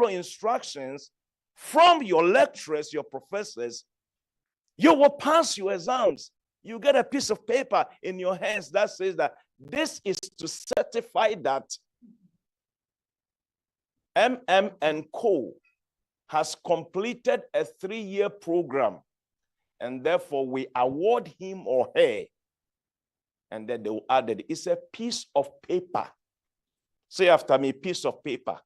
follow instructions from your lecturers, your professors, you will pass your exams. You get a piece of paper in your hands that says that this is to certify that MM & Co. has completed a 3-year program, and therefore we award him or her. And then they will add it. It's a piece of paper. Say after me, piece of paper.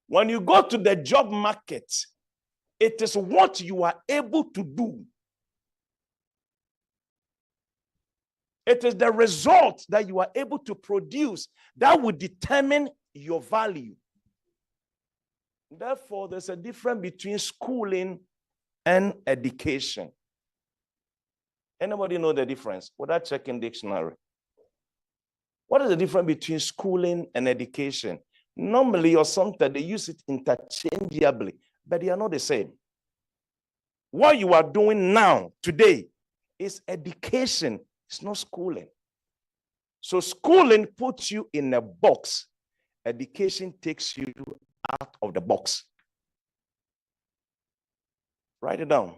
When you go to the job market, it is what you are able to do. It is the result that you are able to produce that will determine your value. Therefore, there's a difference between schooling and education. Anybody know the difference? Without checking dictionary. What is the difference between schooling and education? Normally, or sometimes they use it interchangeably, but they are not the same. What you are doing now, today, is education. It's not schooling. So schooling puts you in a box. Education takes you out of the box. Write it down.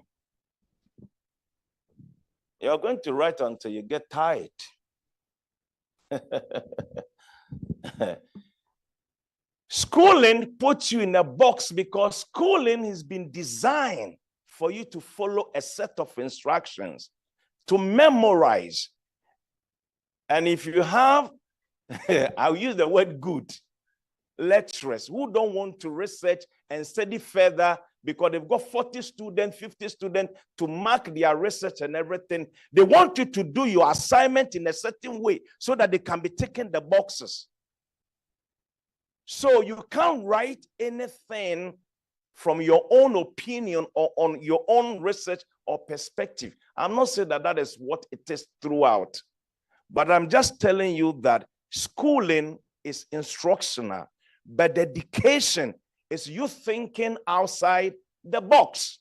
You're going to write until you get tired. Schooling puts you in a box because schooling has been designed for you to follow a set of instructions, to memorize. And if you have, I'll use the word good, lecturers who don't want to research and study further because they've got 40 students, 50 students to mark their research and everything. They want you to do your assignment in a certain way so that they can be taking the boxes. So you can't write anything from your own opinion or on your own research or perspective. I'm not saying that that is what it is throughout, but I'm just telling you that schooling is instructional, but education is you thinking outside the box.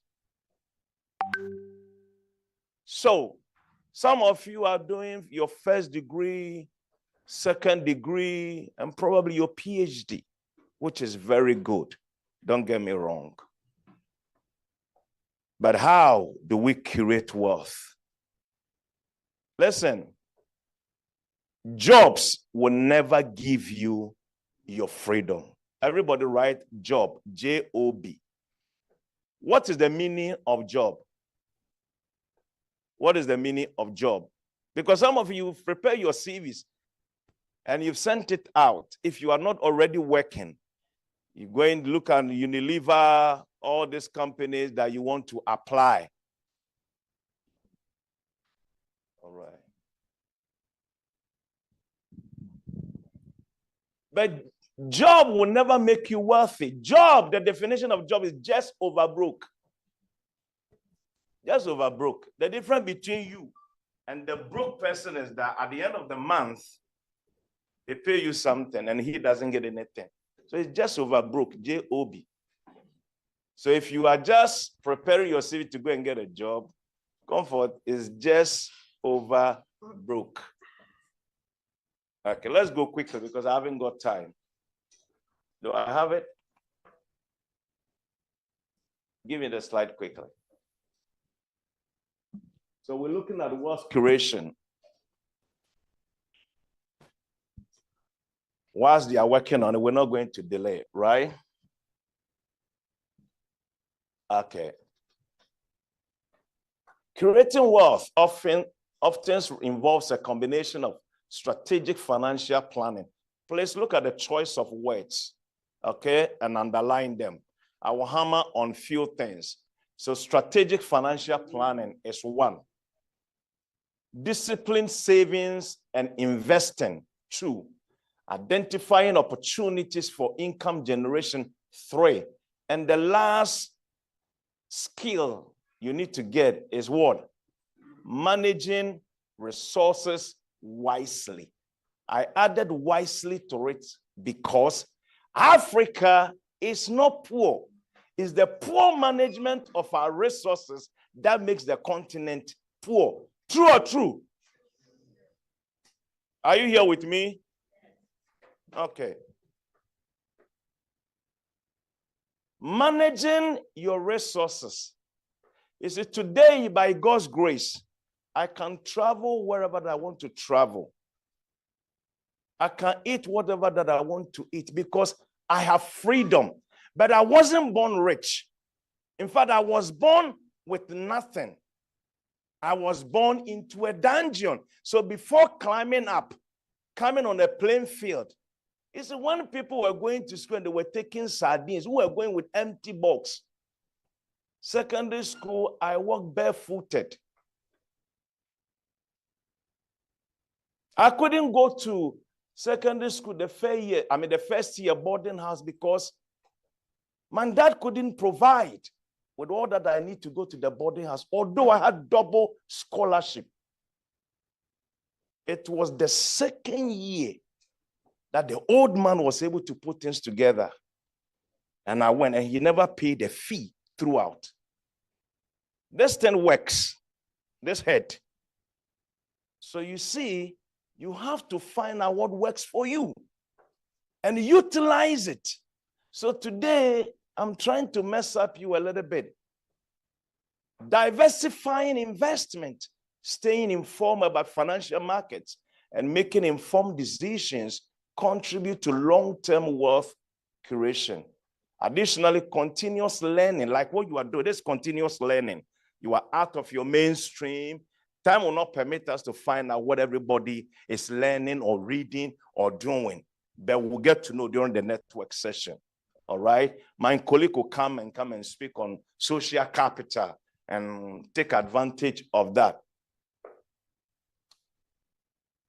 So some of you are doing your first degree, second degree, and probably your PhD, which is very good. Don't get me wrong. But how do we create wealth? Listen, jobs will never give you your freedom. Everybody write job, J-O-B. What is the meaning of job? What is the meaning of job? Because some of you prepare your CVs and you've sent it out. If you are not already working, you go and look at Unilever, all these companies that you want to apply. All right. But job will never make you wealthy. Job, the definition of job is just over broke. Just over broke. The difference between you and the broke person is that at the end of the month, they pay you something and he doesn't get anything. So it's just over broke, J-O-B. So if you are just preparing your CV to go and get a job, comfort is just over broke. Okay, let's go quickly because I haven't got time. Do I have it? Give me the slide quickly. So we're looking at wealth creation. Whilst they are working on it, we're not going to delay, right? Okay. Creating wealth often involves a combination of strategic financial planning. Please look at the choice of words, okay, and underline them. I will hammer on few things. So strategic financial planning is one. Disciplined savings and investing, 2. Identifying opportunities for income generation, 3. And the last skill you need to get is what? Managing resources wisely. I added wisely to it because Africa is not poor. It's the poor management of our resources that makes the continent poor. True or true? Are you here with me? Okay. Managing your resources. You see, today, by God's grace, I can travel wherever that I want to travel. I can eat whatever that I want to eat because I have freedom. But I wasn't born rich. In fact, I was born with nothing. I was born into a dungeon. So before climbing up, coming on a playing field, you see, when people were going to school and they were taking sardines, we were going with empty box. Secondary school, I walked barefooted. I couldn't go to secondary school the first year boarding house because my dad couldn't provide with all that I need to go to the boarding house, although I had double scholarship. It was the second year that the old man was able to put things together. And I went, and he never paid a fee throughout. This thing works, this head. So you see, you have to find out what works for you and utilize it. So today, I'm trying to mess up you a little bit. Diversifying investment, staying informed about financial markets, and making informed decisions contribute to long-term wealth creation. Additionally, continuous learning, like what you are doing, this continuous learning. You are out of your mainstream. Time will not permit us to find out what everybody is learning or reading or doing, but we'll get to know during the network session. All right. My colleague will come and speak on social capital and take advantage of that.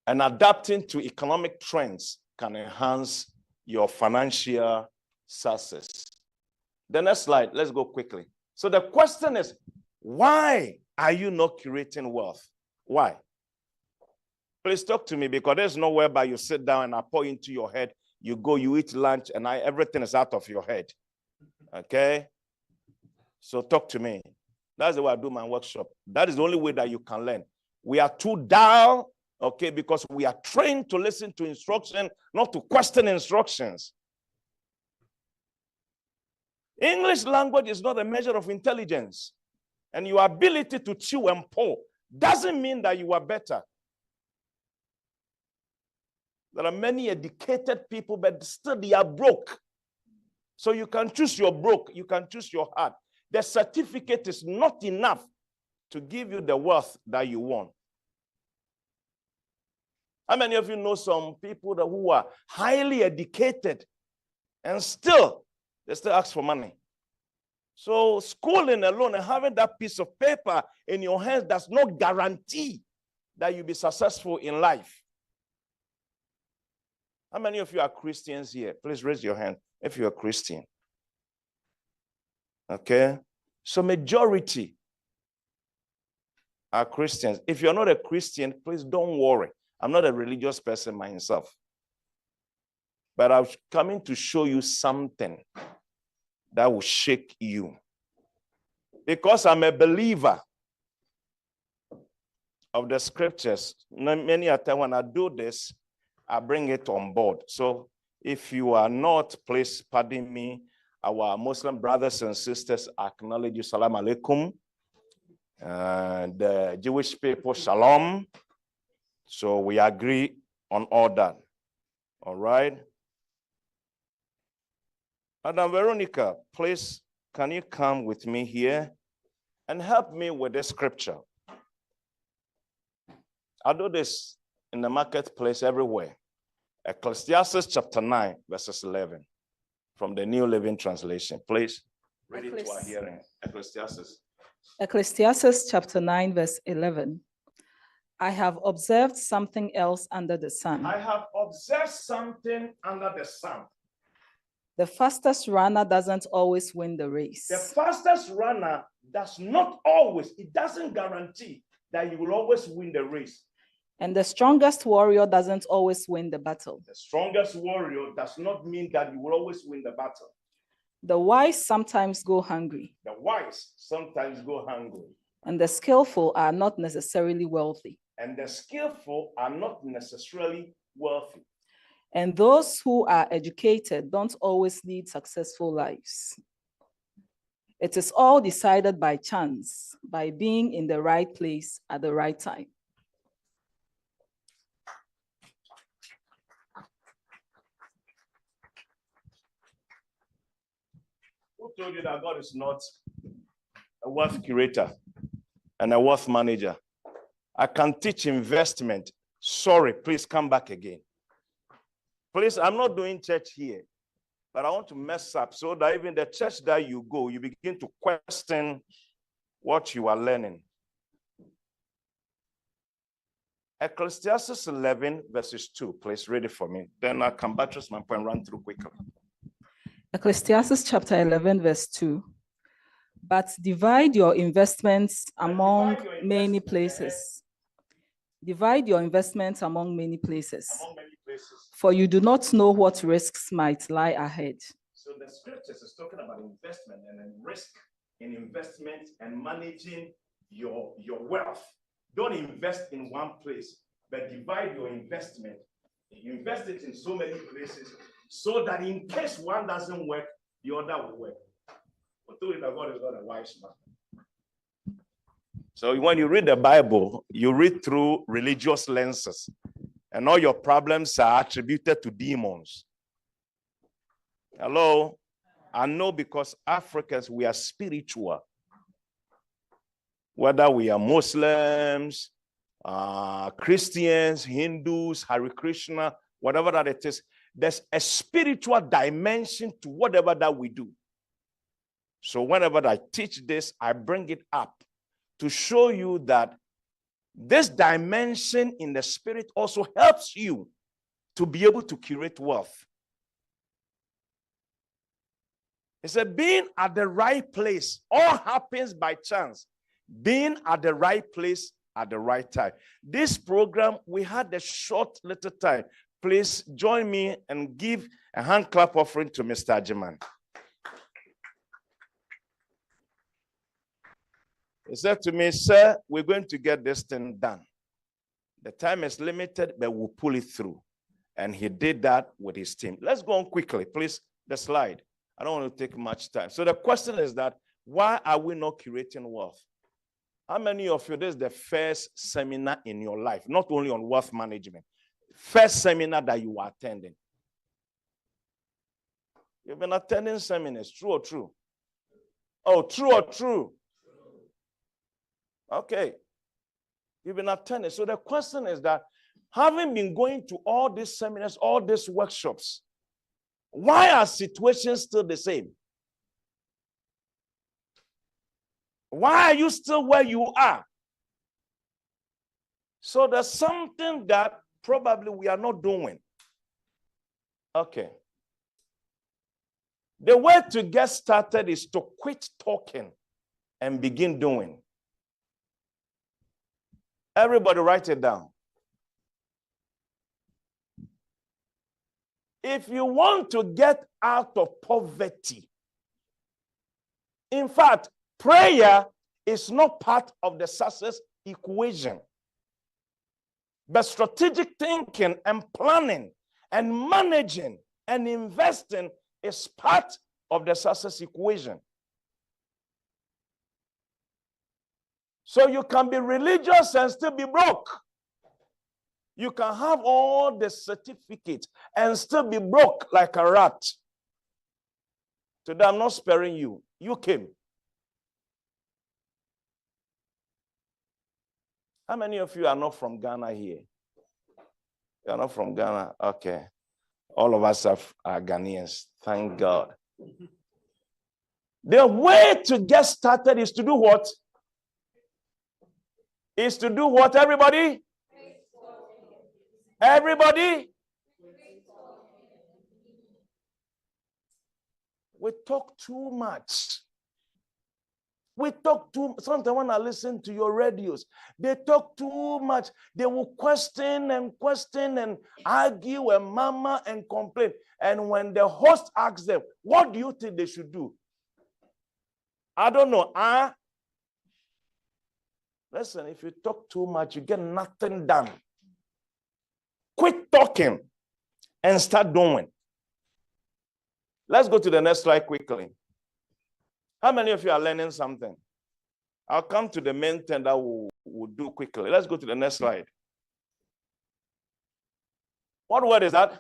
And adapting to economic trends can enhance your financial success. The next slide, let's go quickly. So the question is, why are you not creating wealth? Why? Please talk to me, because there's nowhere by you sit down and I pour into your head. You go, you eat lunch, and everything is out of your head. Okay? So talk to me. That's the way I do my workshop. That is the only way that you can learn. We are too dull, okay, because we are trained to listen to instruction, not to question instructions. English language is not a measure of intelligence. And your ability to chew and pour doesn't mean that you are better. There are many educated people, but still they are broke. So you can choose your broke, you can choose your heart. The certificate is not enough to give you the wealth that you want. How many of you know some people who are highly educated and they still ask for money? So schooling alone and having that piece of paper in your hands does not guarantee that you'll be successful in life. How many of you are Christians here? Please raise your hand if you're a Christian. Okay? So majority are Christians. If you're not a Christian, please don't worry. I'm not a religious person myself. But I'm coming to show you something that will shake you. Because I'm a believer of the scriptures. Many a time when I do this, I bring it on board. So if you are not, please pardon me. Our Muslim brothers and sisters acknowledge you. Salam alaikum. The Jewish people, shalom. So we agree on all that. All right. Madam Veronica, please, can you come with me here and help me with this scripture? I do this in the marketplace everywhere. Ecclesiastes chapter 9, verses 11, from the New Living Translation. Please read it to our hearing. Ecclesiastes. Ecclesiastes chapter 9, verse 11. I have observed something else under the sun. I have observed something under the sun. The fastest runner doesn't always win the race. The fastest runner does not always, it doesn't guarantee that you will always win the race. And the strongest warrior doesn't always win the battle. The strongest warrior does not mean that you will always win the battle. The wise sometimes go hungry. The wise sometimes go hungry. And the skillful are not necessarily wealthy. And the skillful are not necessarily wealthy. And those who are educated don't always lead successful lives. It is all decided by chance, by being in the right place at the right time. Who told you that God is not a wealth curator and a wealth manager? I can teach investment. Sorry, please come back again. Please, I'm not doing church here, but I want to mess up so that even the church that you go, you begin to question what you are learning. Ecclesiastes 11 verses 2, please read it for me. Then I'll come back to my point, run through quickly. Ecclesiastes chapter 11, verse 2. But divide your investments among many places. Divide your investments among many places. For you do not know what risks might lie ahead. So the scriptures is talking about investment and then risk in investment and managing your wealth. Don't invest in one place, but divide your investment. Invest it in so many places so that in case one doesn't work, the other will work. But told you that God is not a wise man. So when you read the Bible, you read through religious lenses, and all your problems are attributed to demons. Hello? I know, because Africans, we are spiritual. Whether we are Muslims, Christians, Hindus, Hare Krishna, whatever that it is, there's a spiritual dimension to whatever that we do. So whenever I teach this, I bring it up to show you that this dimension in the spirit also helps you to be able to curate wealth. It's a being at the right place. All happens by chance. Being at the right place at the right time. This program, we had a short little time. Please join me and give a hand clap offering to Mr. Ajiman. He said to me, sir, we're going to get this thing done. The time is limited, but we'll pull it through. And he did that with his team. Let's go on quickly, please. The slide. I don't want to take much time. So the question is that, why are we not curating wealth? How many of you, this is the first seminar in your life, not only on wealth management, first seminar that you are attending? You've been attending seminars, true or true? Oh, true or true? Okay. You've been attending. So the question is that, having been going to all these seminars, all these workshops, why are situations still the same? Why are you still where you are? So there's something that probably we are not doing. Okay. The way to get started is to quit talking and begin doing. Everybody write it down. If you want to get out of poverty, in fact, prayer is not part of the success equation. But strategic thinking and planning and managing and investing is part of the success equation. So you can be religious and still be broke. You can have all the certificates and still be broke like a rat. Today, I'm not sparing you. You came. How many of you are not from Ghana here? You are not from Ghana? Okay. All of us are Ghanaians. Thank God. The way to get started is to do what? Is to do what, everybody? Everybody? We talk too much. We talk too much. Sometimes when I listen to your radios, they talk too much. They will question and argue and murmur and complain. And when the host asks them, what do you think they should do? I don't know. Listen, if you talk too much, you get nothing done. Quit talking and start doing. Let's go to the next slide quickly. How many of you are learning something? I'll come to the main thing that we'll do quickly. Let's go to the next slide. What word is that?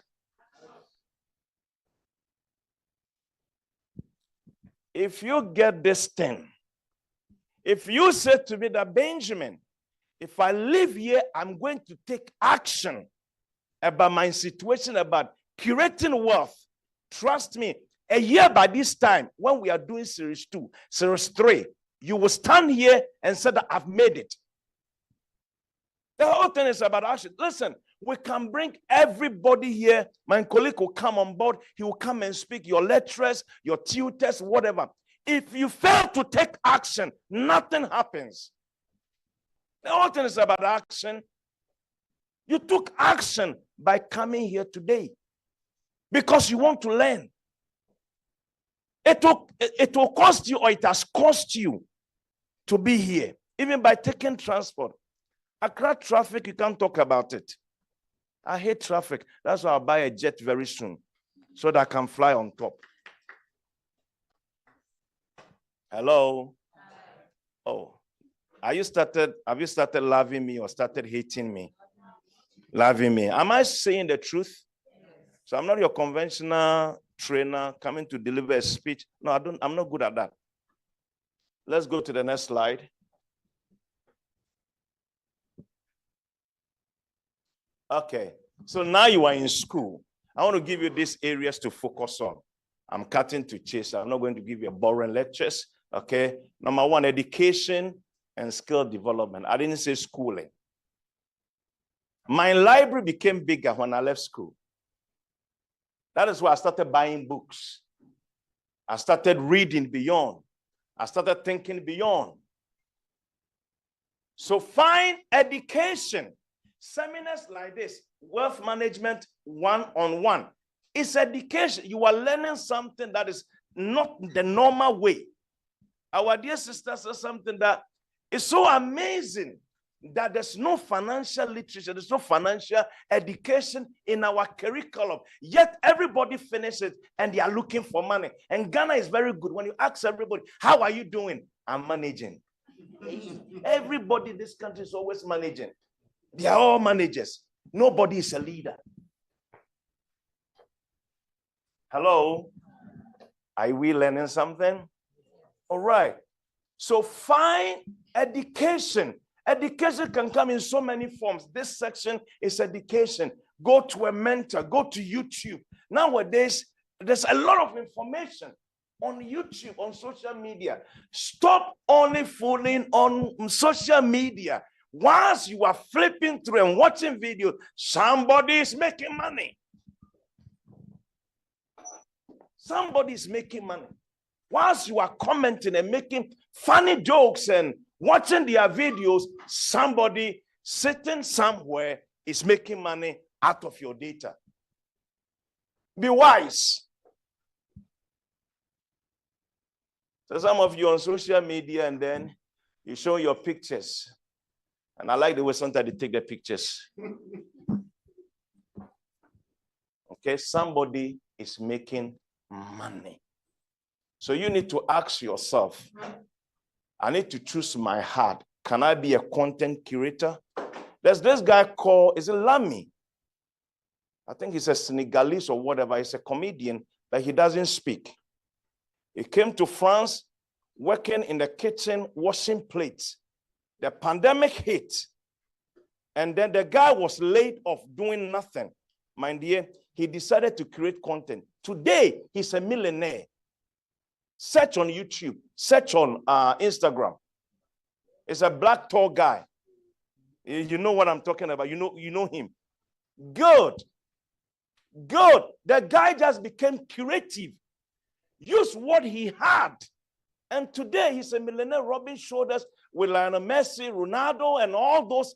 If you get this thing, if you say to me that, Benjamin, if I live here, I'm going to take action about my situation, about creating wealth. Trust me, a year by this time, when we are doing series 2, series 3, you will stand here and say that I've made it. The whole thing is about action. Listen, we can bring everybody here. My colleague will come on board. He will come and speak, your lecturers, your tutors, whatever. If you fail to take action, nothing happens. The whole thing is about action. You took action by coming here today because you want to learn. It will cost you, or it has cost you to be here, even by taking transport. Accra traffic, you can't talk about it. I hate traffic. That's why I'll buy a jet very soon so that I can fly on top. Hello? Oh, have you started loving me or started hating me? Loving me. Am I saying the truth? So I'm not your conventional trainer coming to deliver a speech. No, I'm not good at that. Let's go to the next slide. Okay, so now you are in school. I want to give you these areas to focus on. I'm cutting to chase. I'm not going to give you a boring lectures. Okay, number 1, education and skill development. I didn't say schooling. My library became bigger when I left school. That is why I started buying books. I started reading beyond. I started thinking beyond. So find education. Seminars like this, wealth management 1-on-1. It's education. You are learning something that is not the normal way. Our dear sister says something that is so amazing, that there's no financial literature, there's no financial education in our curriculum. Yet everybody finishes and they are looking for money. And Ghana is very good. When you ask everybody, how are you doing? I'm managing. Everybody in this country is always managing. They are all managers. Nobody is a leader. Hello? Are we learning something? All right. So find education. Education can come in so many forms. This section is education. Go to a mentor. Go to YouTube. Nowadays, there's a lot of information on YouTube, on social media. Stop only fooling on social media. Once you are flipping through and watching videos, somebody is making money. Somebody is making money. Once you are commenting and making funny jokes and watching their videos, somebody sitting somewhere is making money out of your data. Be wise. So some of you on social media, and then you show your pictures. And I like the way sometimes they take the pictures. Okay, somebody is making money. So you need to ask yourself, I need to choose my heart. Can I be a content curator? There's this guy called, is it Lamy? I think he's a Senegalese or whatever. He's a comedian, but he doesn't speak. He came to France, working in the kitchen, washing plates. The pandemic hit, and then the guy was laid off doing nothing. Mind you, he decided to create content. Today, he's a millionaire. Search on YouTube, search on Instagram. It's a black tall guy. You know what I'm talking about. You know him. Good. The guy just became creative. Use what he had. And today he's a millionaire, rubbing shoulders with Lionel Messi, Ronaldo, and all those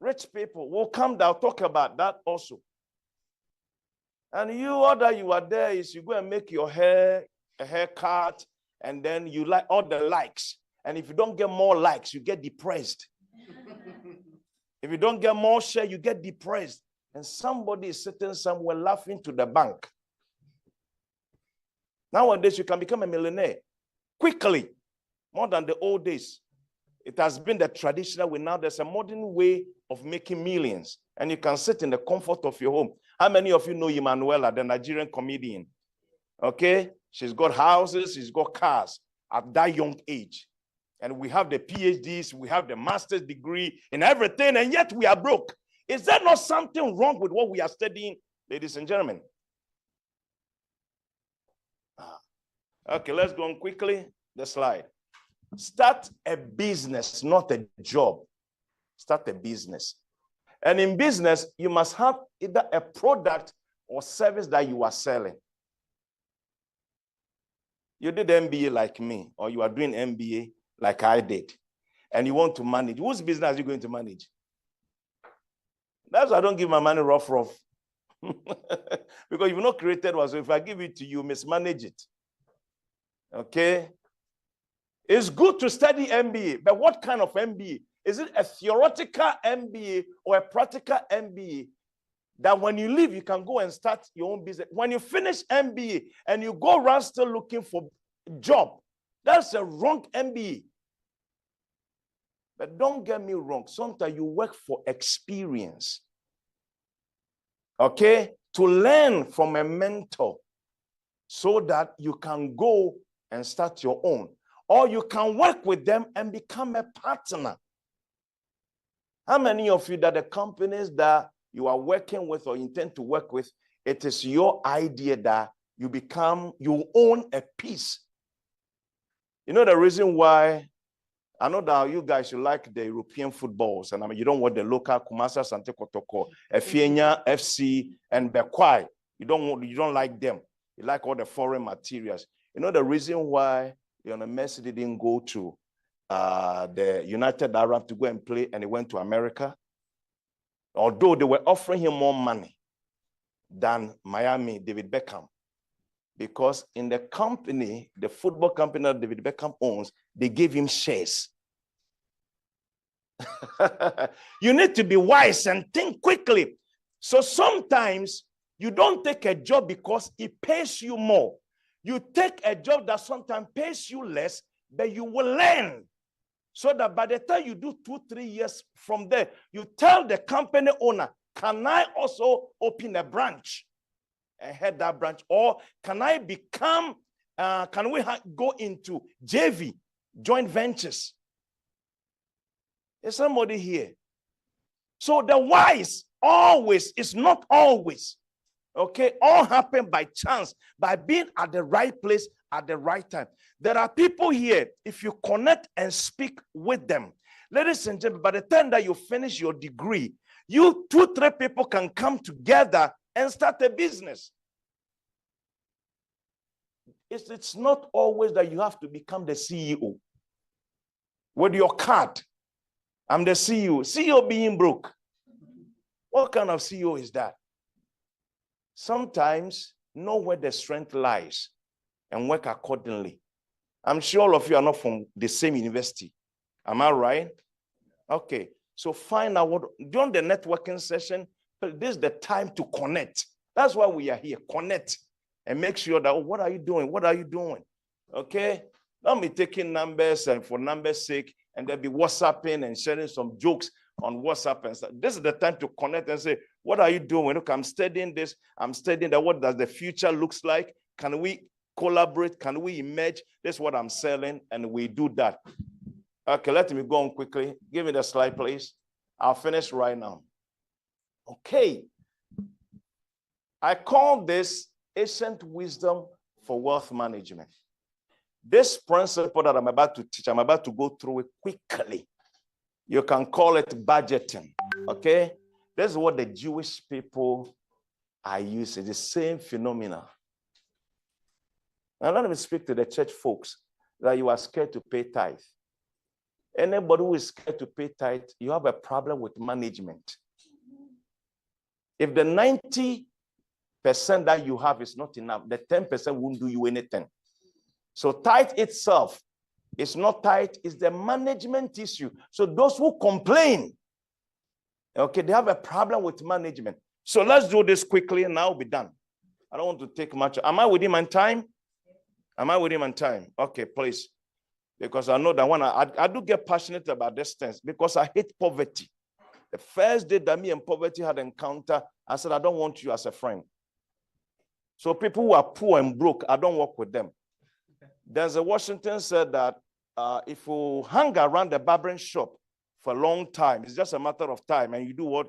rich people. We'll come down, talk about that also. And all that you are there is you go and make your hair, a haircut, and then you like all the likes. And if you don't get more likes, you get depressed. If you don't get more share, you get depressed. And somebody is sitting somewhere laughing to the bank. Nowadays, you can become a millionaire. quickly, more than the old days. It has been the traditional way. Now there's a modern way of making millions, and you can sit in the comfort of your home. How many of you know Emanuela, the Nigerian comedian? Okay, she's got houses, she's got cars at that young age. And we have the PhDs, we have the master's degree in everything, and yet we are broke. Is there not something wrong with what we are studying, ladies and gentlemen? Okay, let's go on quickly. The slide. Start a business, not a job. Start a business. And in business, you must have either a product or service that you are selling. You did MBA like me, or you are doing MBA like I did, and you want to manage. Whose business are you going to manage? That's why I don't give my money rough. Because you've not created one. So if I give it to you, mismanage it. Okay? It's good to study MBA, but what kind of MBA? Is it a theoretical MBA or a practical MBA that when you leave, you can go and start your own business? When you finish MBA and you go around still looking for a job, that's a wrong MBA. But don't get me wrong. Sometimes you work for experience. Okay? To learn from a mentor so that you can go and start your own. Or you can work with them and become a partner. How many of you that the companies that you are working with or intend to work with, it is your idea that you own a piece? You know the reason why? I know that you guys, you like the European footballs, and I mean, you don't want the local Kumasi, Asante Kotoko, Efienya, FC, and Bekwai. You don't like them. You like all the foreign materials. You know the reason why Lionel Messi didn't go to the United Arab to go and play, and he went to America? Although they were offering him more money than Miami, David Beckham. Because in the company, the football company that David Beckham owns, they gave him shares. You need to be wise and think quickly. So sometimes you don't take a job because it pays you more. You take a job that sometimes pays you less, but you will learn. So that by the time you do 2-3 years from there, you tell the company owner, can I also open a branch and head that branch? Or can I become, can we go into JV, joint ventures? Is somebody here? So the wise always is not always, okay? All happen by chance, by being at the right place at the right time. There are people here, if you connect and speak with them, ladies and gentlemen, by the time that you finish your degree, you 2-3 people can come together and start a business. It's not always that you have to become the CEO. With your card, I'm the CEO. CEO being broke. What kind of CEO is that? Sometimes know where the strength lies and work accordingly. I'm sure all of you are not from the same university. Am I right? Okay. So find out what, during the networking session, this is the time to connect. That's why we are here. Connect and make sure that, oh, what are you doing? What are you doing? Okay. Don't be taking numbers and for numbers' sake, and they'll be WhatsApping and sharing some jokes on WhatsApp and stuff. This is the time to connect and say, what are you doing? Look, I'm studying this. I'm studying that. What does the future looks like? Can we collaborate? Can we emerge? This is what I'm selling, and we do that. Okay, let me go on quickly. Give me the slide, please. I'll finish right now. Okay. I call this ancient wisdom for wealth management. This principle that I'm about to teach, I'm about to go through it quickly. You can call it budgeting, okay? This is what the Jewish people are using, the same phenomena. Now let me speak to the church folks that you are scared to pay tithe. Anybody who is scared to pay tithe, you have a problem with management. If the 90% that you have is not enough, the 10% won't do you anything. So tithe itself is not tithe, it's the management issue. So those who complain, okay, they have a problem with management. So let's do this quickly and I'll be done. I don't want to take much. Am I within my time? Am I with him on time? Okay, please. Because I know that when I do get passionate about these things because I hate poverty. The first day that me and poverty had encounter, I said, I don't want you as a friend. So people who are poor and broke, I don't work with them. Denzel Washington said that if you hang around the barbering shop for a long time, it's just a matter of time, and you do what?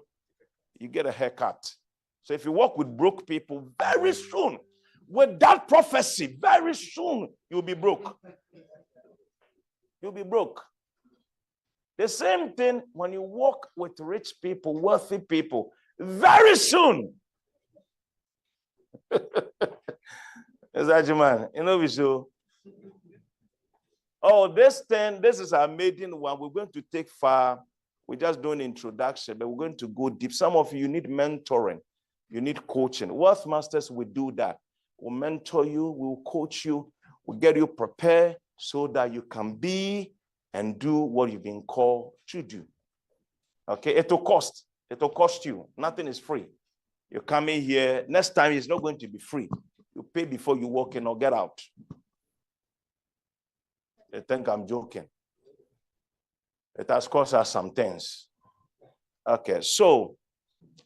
You get a haircut. So if you work with broke people, very soon, with that prophecy, very soon, you'll be broke. You'll be broke. The same thing when you work with rich people, wealthy people, very soon. Is that your man? You know, we show. Oh, this is our maiden one. We're going to take far. We're just doing introduction, but we're going to go deep. Some of you need mentoring. You need coaching. Wealth Masters will do that. We'll mentor you. We'll coach you. We'll get you prepared so that you can be and do what you've been called to do. Okay, it will cost. It will cost you. Nothing is free. You come in here. Next time, it's not going to be free. You pay before you walk in or get out. They think I'm joking. It has cost us some things. Okay, so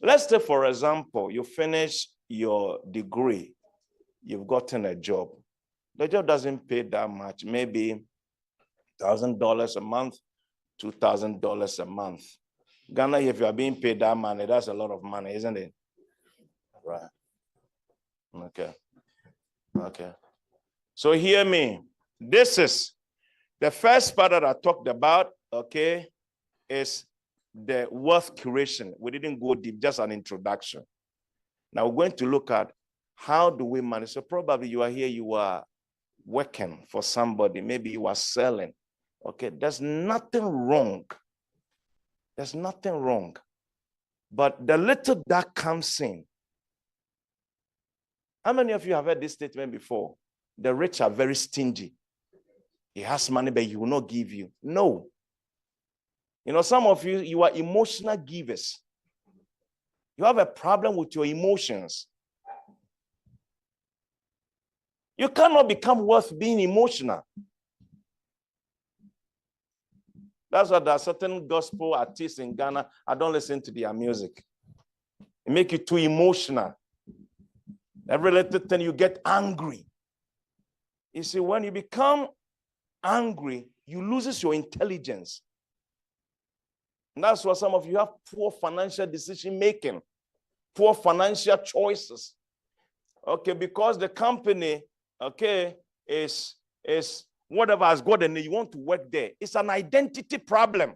let's say, for example, you finish your degree. You've gotten a job. The job doesn't pay that much. Maybe $1,000 a month, $2,000 a month. Ghana, if you are being paid that money, that's a lot of money, isn't it? Right. Okay. Okay. So hear me. This is the first part that I talked about, okay, is the wealth creation. We didn't go deep, just an introduction. Now we're going to look at how do we manage. So probably you are here, you are working for somebody. Maybe you are selling. Okay, there's nothing wrong. There's nothing wrong. But the little that comes in. How many of you have heard this statement before? The rich are very stingy. He has money, but he will not give you. No. You know, some of you, you are emotional givers. You have a problem with your emotions. You cannot become worth being emotional. That's why there are certain gospel artists in Ghana, I don't listen to their music. It makes you too emotional. Every little thing you get angry. You see, when you become angry, you lose your intelligence. And that's why some of you have poor financial decision making, poor financial choices. Okay, because the company, okay, is whatever has got and you want to work there. It's an identity problem.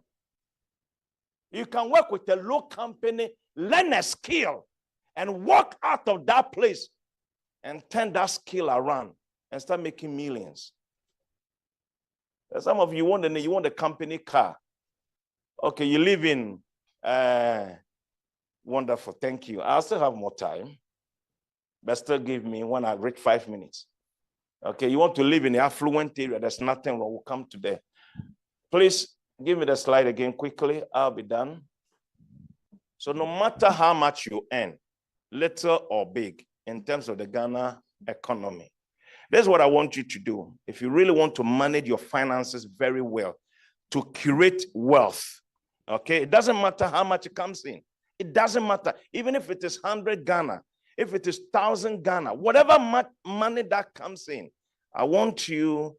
You can work with a low company, learn a skill, and walk out of that place and turn that skill around and start making millions. Some of you want a company car. Okay, you live in wonderful. Thank you. I still have more time, but still give me when I reach 5 minutes. Okay, you want to live in the affluent area, there's nothing wrong. We'll come to there. Please give me the slide again quickly. I'll be done. So no matter how much you earn, little or big, in terms of the Ghana economy, this is what I want you to do. If you really want to manage your finances very well, to create wealth, okay, it doesn't matter how much it comes in. It doesn't matter. Even if it is 100 Ghana, if it is 1,000 Ghana, whatever money that comes in, I want you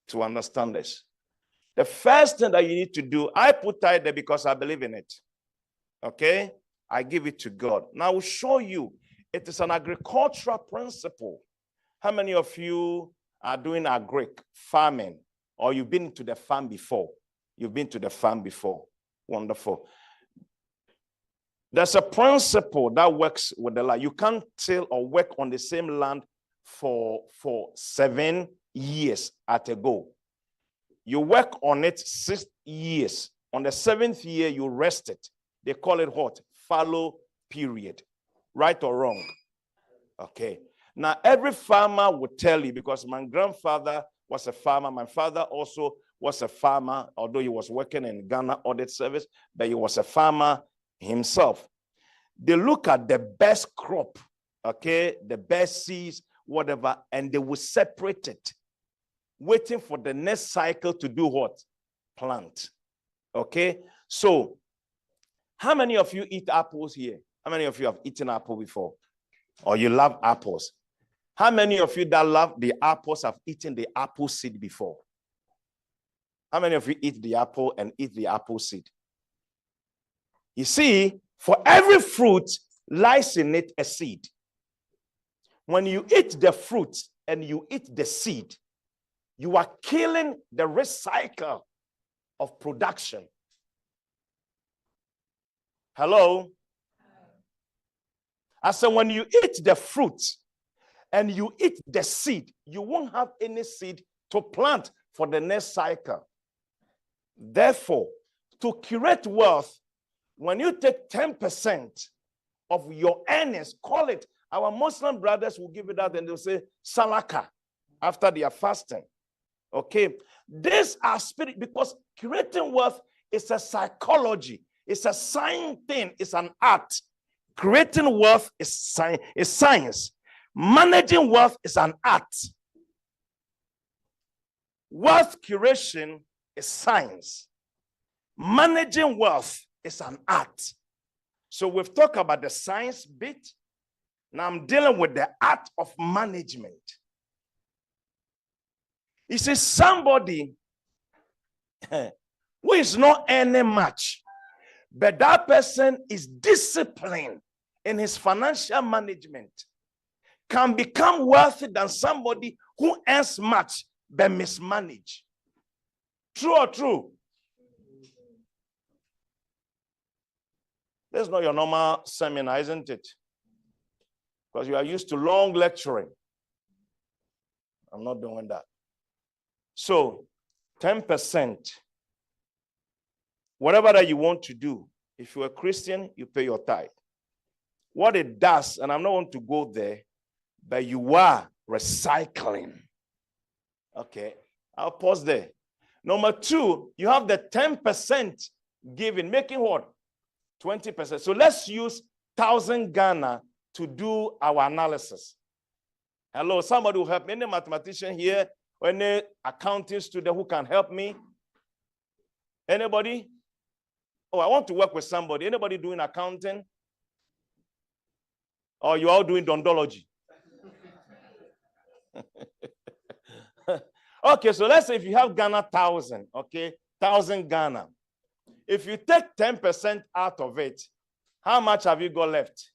to understand this. The first thing that you need to do, I put tithe there because I believe in it. Okay? I give it to God. Now I will show you. It is an agricultural principle. How many of you are doing agric farming, or you've been to the farm before? You've been to the farm before. Wonderful. There's a principle that works with the land. You can't till or work on the same land for 7 years at a go. You work on it 6 years. On the 7th year, you rest it. They call it what? Fallow period. Right or wrong? Okay. Now, every farmer would tell you, because my grandfather was a farmer. My father also was a farmer, although he was working in Ghana Audit Service, but he was a farmer himself. They look at the best crop, okay, the best seeds, whatever, and they will separate it waiting for the next cycle to do what? Plant. Okay? So, how many of you eat apples here? How many of you have eaten apple before? Or you love apples? How many of you that love the apples have eaten the apple seed before? How many of you eat the apple and eat the apple seed? You see, for every fruit lies in it a seed. When you eat the fruit and you eat the seed, you are killing the recycle of production. Hello? I said, when you eat the fruit and you eat the seed, you won't have any seed to plant for the next cycle. Therefore, to create wealth, when you take 10% of your earnings, call it, our Muslim brothers will give it out and they'll say, salaka, after they are fasting. Okay? These are spirit, because creating wealth is a psychology. It's a science thing. It's an art. Creating wealth is science. Managing wealth is an art. Wealth creation is science. Managing wealth is an art. So we've talked about the science bit. Now I'm dealing with the art of management. You see, somebody who is not earning much, but that person is disciplined in his financial management, can become wealthy than somebody who earns much but mismanage. True or true? This is not your normal seminar, isn't it? Because you are used to long lecturing. I'm not doing that. So, 10%. Whatever that you want to do, if you're a Christian, you pay your tithe. What it does, and I'm not going to go there, but you are recycling. Okay, I'll pause there. Number two, you have the 10% giving, making what? 20%. So let's use 1,000 Ghana to do our analysis. Hello, somebody will help me. Any mathematician here, or any accounting student who can help me? Anybody? Oh, I want to work with somebody. Anybody doing accounting? Or you all doing dondology? Okay, so let's say if you have Ghana 1,000, okay, 1,000 Ghana. If you take 10% out of it, how much have you got left?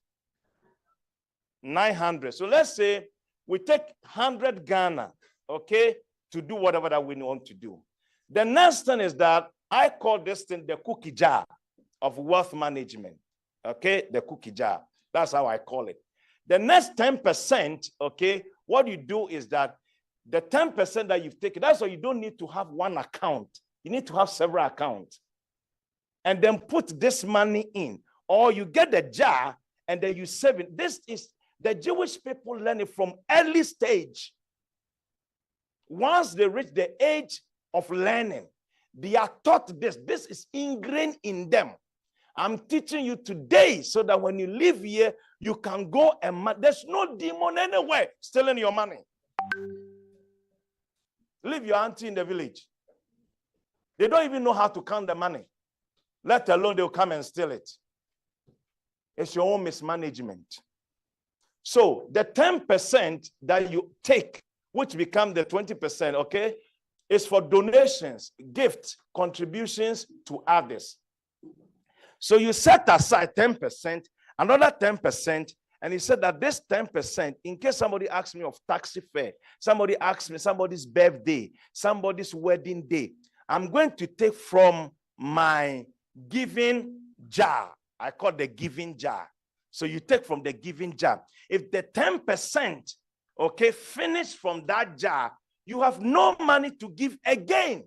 900. So let's say we take 100 Ghana, okay, to do whatever that we want to do. The next thing is that I call this thing the cookie jar of wealth management, okay, the cookie jar. That's how I call it. The next 10%, okay, what you do is that the 10% that you've taken, that's why you don't need to have one account. You need to have several accounts. And then put this money in. Or you get the jar and then you save it. This is the Jewish people learn it from early stage. Once they reach the age of learning, they are taught this. This is ingrained in them. I'm teaching you today so that when you live here, you can go and there's no demon anywhere stealing your money. Leave your auntie in the village. They don't even know how to count the money, let alone they'll come and steal it. It's your own mismanagement. So the 10% that you take, which become the 20%, okay, is for donations, gifts, contributions to others. So you set aside 10%, another 10%, and he said that this 10%, in case somebody asks me of taxi fare, somebody asks me somebody's birthday, somebody's wedding day, I'm going to take from my giving jar. I call the giving jar. So you take from the giving jar. If the 10%, okay, finish from that jar, you have no money to give again.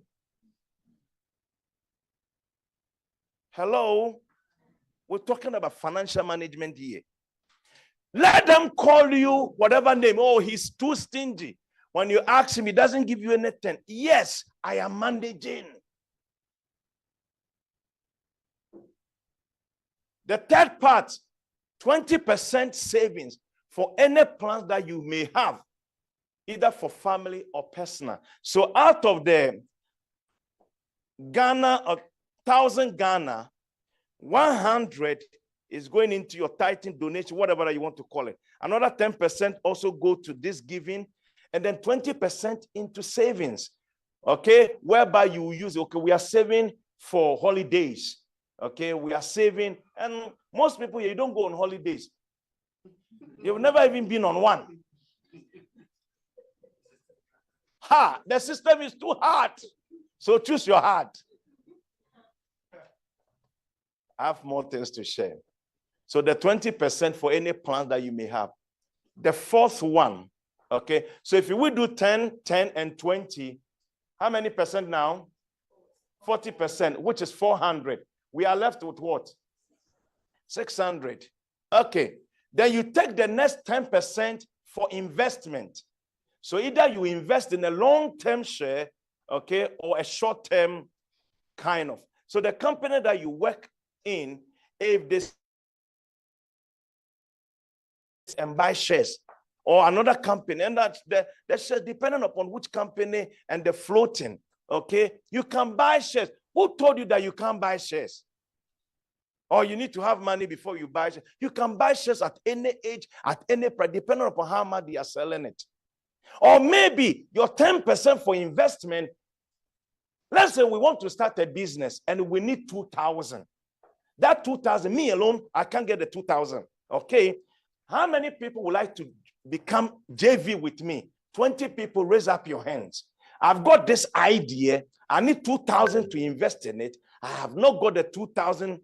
Hello? We're talking about financial management here. Let them call you whatever name. Oh, he's too stingy. When you ask him, he doesn't give you anything. Yes, I am managing. The third part, 20% savings for any plans that you may have. either for family or personal. So out of the Ghana, 1,000 Ghana, 100 is going into your tithing, donation, whatever you want to call it. Another 10% also go to this giving, and then 20% into savings, okay, whereby you use, okay, we are saving for holidays, okay, we are saving, and most people, you don't go on holidays. You've never even been on one. The system is too hard, so choose your heart. I have more things to share. So the 20% for any plans that you may have. The fourth one, okay, so if we do 10, 10, and 20, how many percent now? 40%, which is 400. We are left with what? 600. Okay, then you take the next 10% for investment. So either you invest in a long-term share, okay, or a short-term kind of. So the company that you work in, if this and buy shares, or another company, and that's the shares, depending upon which company and the floating, okay, you can buy shares. Who told you that you can't buy shares? Or you need to have money before you buy shares? You can buy shares at any age, at any price, depending upon how much they are selling it. Or maybe your 10% for investment. Let's say we want to start a business and we need 2,000. That 2,000, me alone, I can't get the 2,000. Okay. How many people would like to become JV with me? 20 people, raise up your hands. I've got this idea. I need 2,000 to invest in it. I have not got the 2,000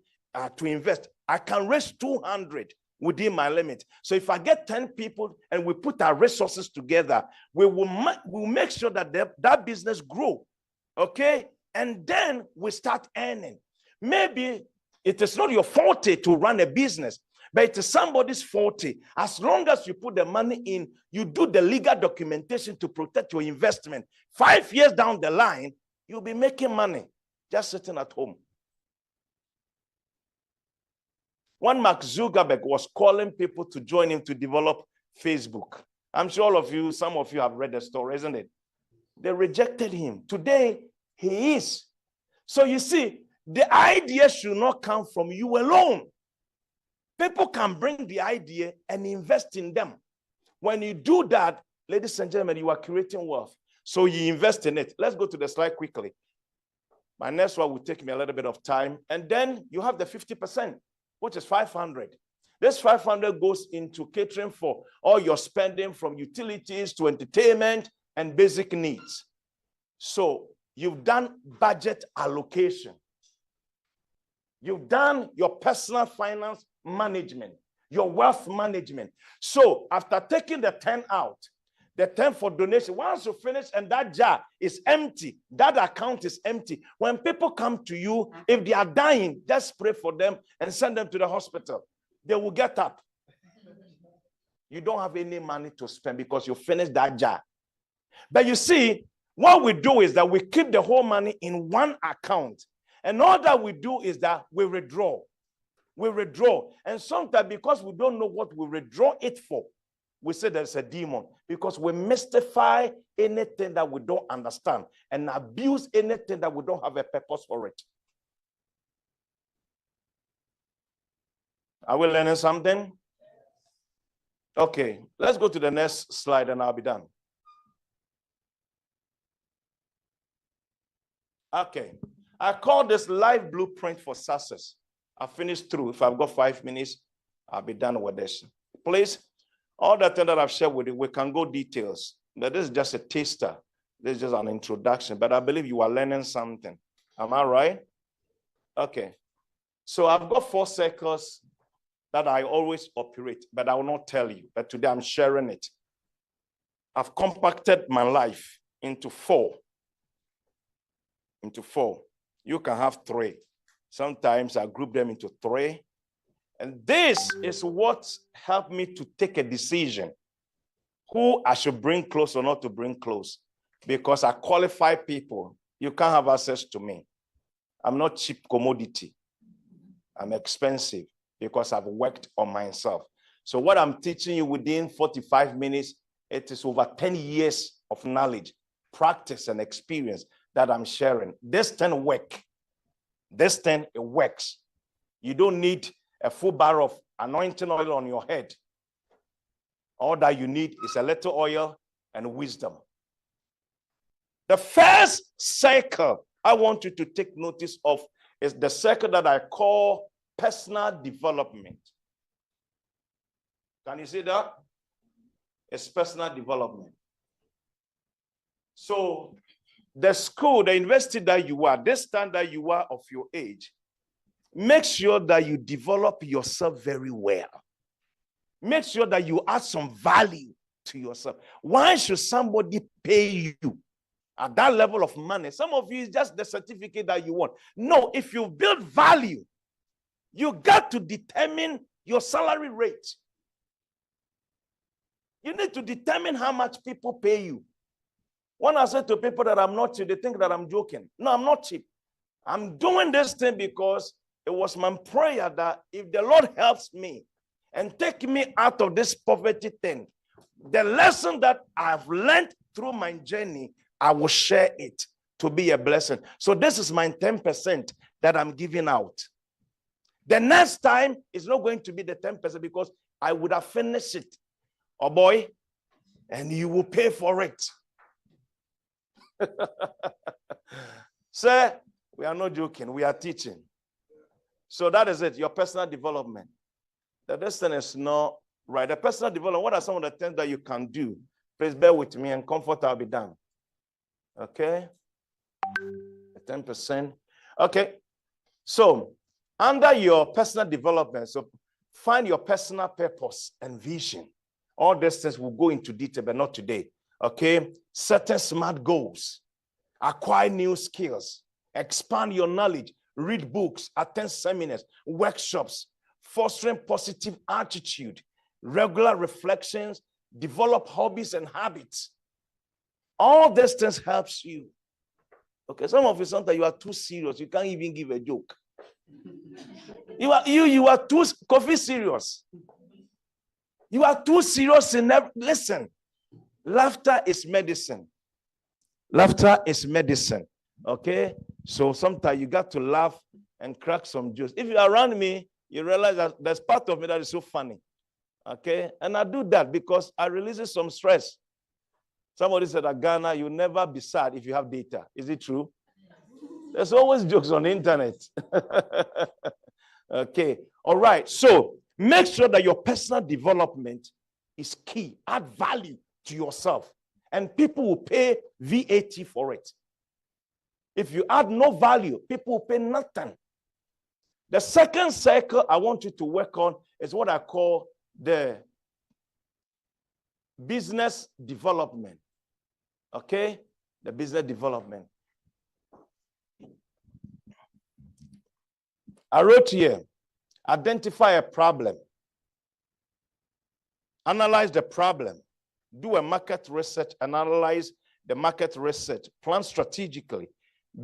to invest. I can raise 200 within my limit. So if I get 10 people and we put our resources together, we'll make sure that that business grow. Okay? And then we start earning. Maybe it is not your forte to run a business, but it is somebody's forte. As long as you put the money in, you do the legal documentation to protect your investment. 5 years down the line, you'll be making money just sitting at home. When Mark Zuckerberg was calling people to join him to develop Facebook, I'm sure all of you, some of you have read the story, isn't it? They rejected him. Today, he is. So you see, the idea should not come from you alone. People can bring the idea and invest in them. When you do that, ladies and gentlemen, you are creating wealth. So you invest in it. Let's go to the slide quickly. My next one will take me a little bit of time. And then you have the 50%, which is 500. This 500 goes into catering for all your spending, from utilities to entertainment and basic needs. So you've done budget allocation. You've done your personal finance management, your wealth management. So after taking the 10 out, the 10 for donation, once you finish and that jar is empty, that account is empty. When people come to you, if they are dying, just pray for them and send them to the hospital. They will get up. You don't have any money to spend because you finished that jar. But you see, what we do is that we keep the whole money in one account. And all that we do is that we withdraw. We withdraw. And sometimes, because we don't know what we withdraw it for, we say there's a demon, because we mystify anything that we don't understand and abuse anything that we don't have a purpose for it. Are we learning something? Okay, let's go to the next slide and I'll be done. Okay, I call this life blueprint for success. I finished through. If I've got 5 minutes, I'll be done with this. Please, all the things that I've shared with you, we can go details. But this is just a taster. This is just an introduction. But I believe you are learning something. Am I right? Okay. So I've got 4 circles that I always operate, but I will not tell you. But today I'm sharing it. I've compacted my life into 4. Into 4. You can have 3. Sometimes I group them into 3. And this is what helped me to take a decision who I should bring close or not to bring close. Because I qualify people. You can't have access to me. I'm not cheap commodity. I'm expensive because I've worked on myself. So what I'm teaching you within 45 minutes, It is over 10 years of knowledge, practice, and experience that I'm sharing. This thing works. This thing, it works. You don't need a full bar of anointing oil on your head. All that you need is a little oil and wisdom. The first circle I want you to take notice of is the circle that I call personal development. Can you see that? It's personal development. So the school, the university that you are, this time that you are of your age, make sure that you develop yourself very well. Make sure that you add some value to yourself. Why should somebody pay you at that level of money? Some of you is just the certificate that you want. No, if you build value, you got to determine your salary rate. You need to determine how much people pay you. When I say to people that I'm not cheap, they think that I'm joking. No, I'm not cheap. I'm doing this thing because it was my prayer that if the Lord helps me and take me out of this poverty thing, the lesson that I've learned through my journey, I will share it to be a blessing. So this is my 10% that I'm giving out. The next time is not going to be the 10% because I would have finished it. Oh boy, and you will pay for it. Sir, we are not joking, we are teaching. So that is it, your personal development. The destiny is not right. The personal development, what are some of the things that you can do? Please bear with me and comfort will be done. Okay? 10%. Okay. So, under your personal development, so find your personal purpose and vision. All these things will go into detail, but not today. Okay? Certain SMART goals. Acquire new skills. Expand your knowledge. Read books. Attend seminars, workshops. Fostering positive attitude. Regular reflections. Develop hobbies and habits. All these things helps you. Okay, some of you sometimes you are too serious. You can't even give a joke. You are too coffee serious. You are too serious in every, listen. Laughter is medicine. Laughter is medicine. Okay? So sometimes you got to laugh and crack some jokes. If you're around me, you realize that there's part of me that is so funny. Okay? And I do that because I release some stress. Somebody said that Ghana, you'll never be sad if you have data. Is it true? There's always jokes on the internet. Okay. All right. So make sure that your personal development is key. Add value to yourself. And people will pay VAT for it. If you add no value, people will pay nothing. The second circle I want you to work on is what I call the business development. Okay? The business development. I wrote here, identify a problem. Analyze the problem. Do a market research, analyze the market research. Plan strategically.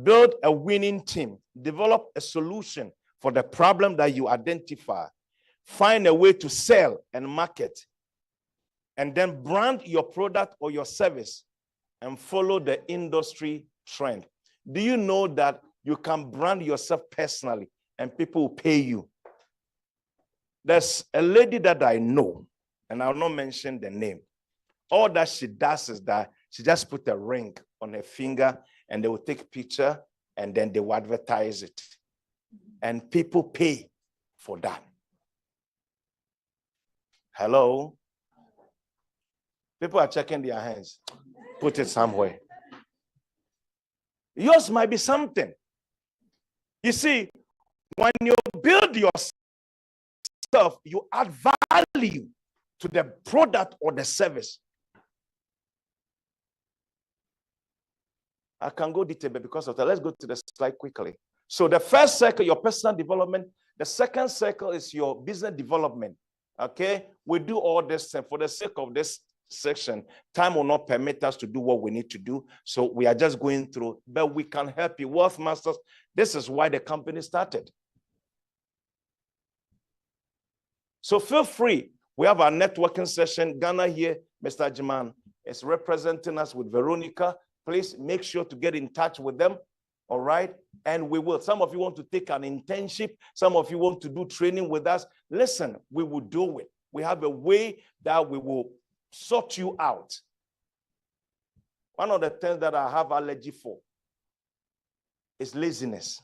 Build a winning team. Develop a solution for the problem that you identify. Find a way to sell and market. And then brand your product or your service and follow the industry trend. Do you know that you can brand yourself personally and people will pay you? There's a lady that I know, and I'll not mention the name. All that she does is that she just put a ring on her finger and they will take a picture and then they will advertise it. And people pay for that. Hello? People are checking their hands. Put it somewhere. Yours might be something. You see, when you build yourself, you add value to the product or the service. I can go detail, but because of that, let's go to the slide quickly. So the first circle, your personal development. The second circle is your business development. Okay? We do all this for the sake of this section. Time will not permit us to do what we need to do. So we are just going through, but we can help you. Wealth Masters, this is why the company started. So feel free. We have our networking session. Ghana here, Mr. Jiman is representing us with Veronica. Please make sure to get in touch with them. All right. And we will. Some of you want to take an internship. Some of you want to do training with us. Listen, we will do it. We have a way that we will sort you out. One of the things that I have allergy for is laziness.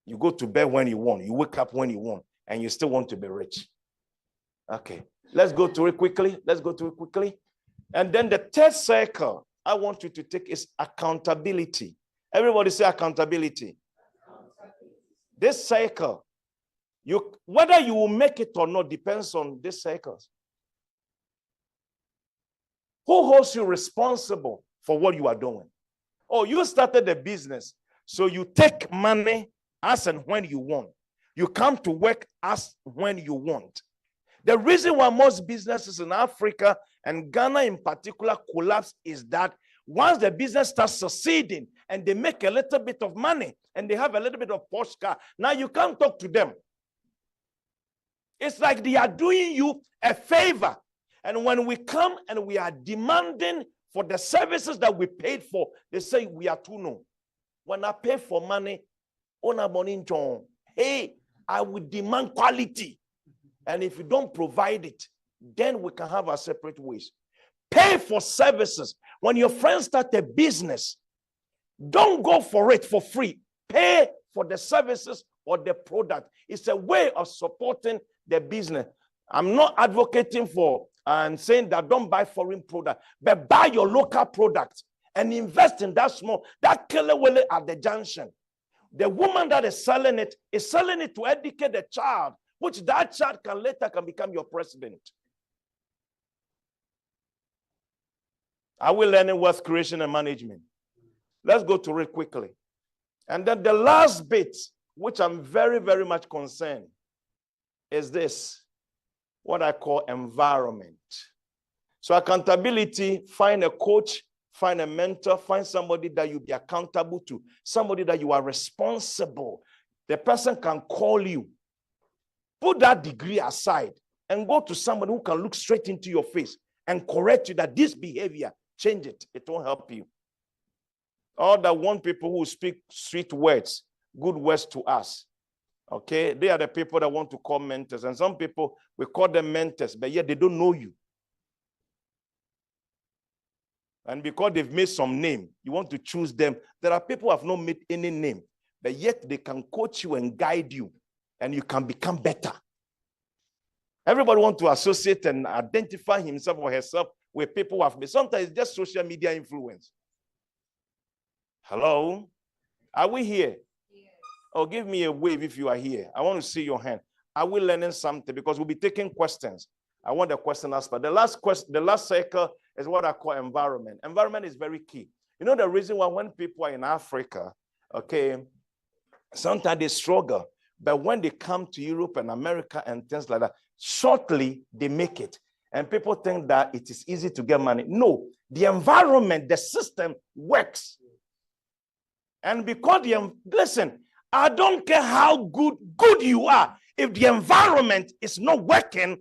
You go to bed when you want. You wake up when you want. And you still want to be rich. Okay. Let's go to it quickly. Let's go to it quickly. And then the third circle I want you to take is accountability. Everybody say accountability. This cycle, whether you will make it or not depends on this cycles. Who holds you responsible for what you are doing? Oh, you started a business, so you take money as and when you want. You come to work as when you want. The reason why most businesses in Africa and Ghana in particular collapse is that once the business starts succeeding and they make a little bit of money and they have a little bit of posh car, now you can't talk to them. It's like they are doing you a favor. And when we come and we are demanding for the services that we paid for, they say we are too low. When I pay for money, hey, I will demand quality. And if you don't provide it, then we can have our separate ways. Pay for services. When your friends start a business, don't go for it for free. Pay for the services or the product. It's a way of supporting the business. I'm not advocating for and saying that don't buy foreign product, but buy your local product and invest in that small, that kelewele at the junction. The woman that is selling it to educate the child, which that child can later become your president. Are we learning wealth creation and management? Let's go to it quickly. And then the last bit, which I'm very, very much concerned, is this, what I call environment. So accountability, find a coach, find a mentor, find somebody that you be accountable to, somebody that you are responsible. The person can call you. Put that degree aside and go to somebody who can look straight into your face and correct you that this behavior, change it. It won't help you. All that one people who speak sweet words, good words to us. Okay, they are the people that want to call mentors. And some people, we call them mentors, but yet they don't know you. And because they've made some name, you want to choose them. There are people who have not made any name, but yet they can coach you and guide you, and you can become better. Everybody wants to associate and identify himself or herself with people who have made. Sometimes it's just social media influence. Hello? Are we here? Oh, give me a wave if you are here. I want to see your hand. Are we learning something? Because we'll be taking questions. I want the question asked. But the last cycle is what I call environment. Environment is very key. You know the reason why when people are in Africa, okay, sometimes they struggle. But when they come to Europe and America and things like that, shortly they make it. And people think that it is easy to get money. No, the environment, the system works. And because listen, I don't care how good you are. If the environment is not working,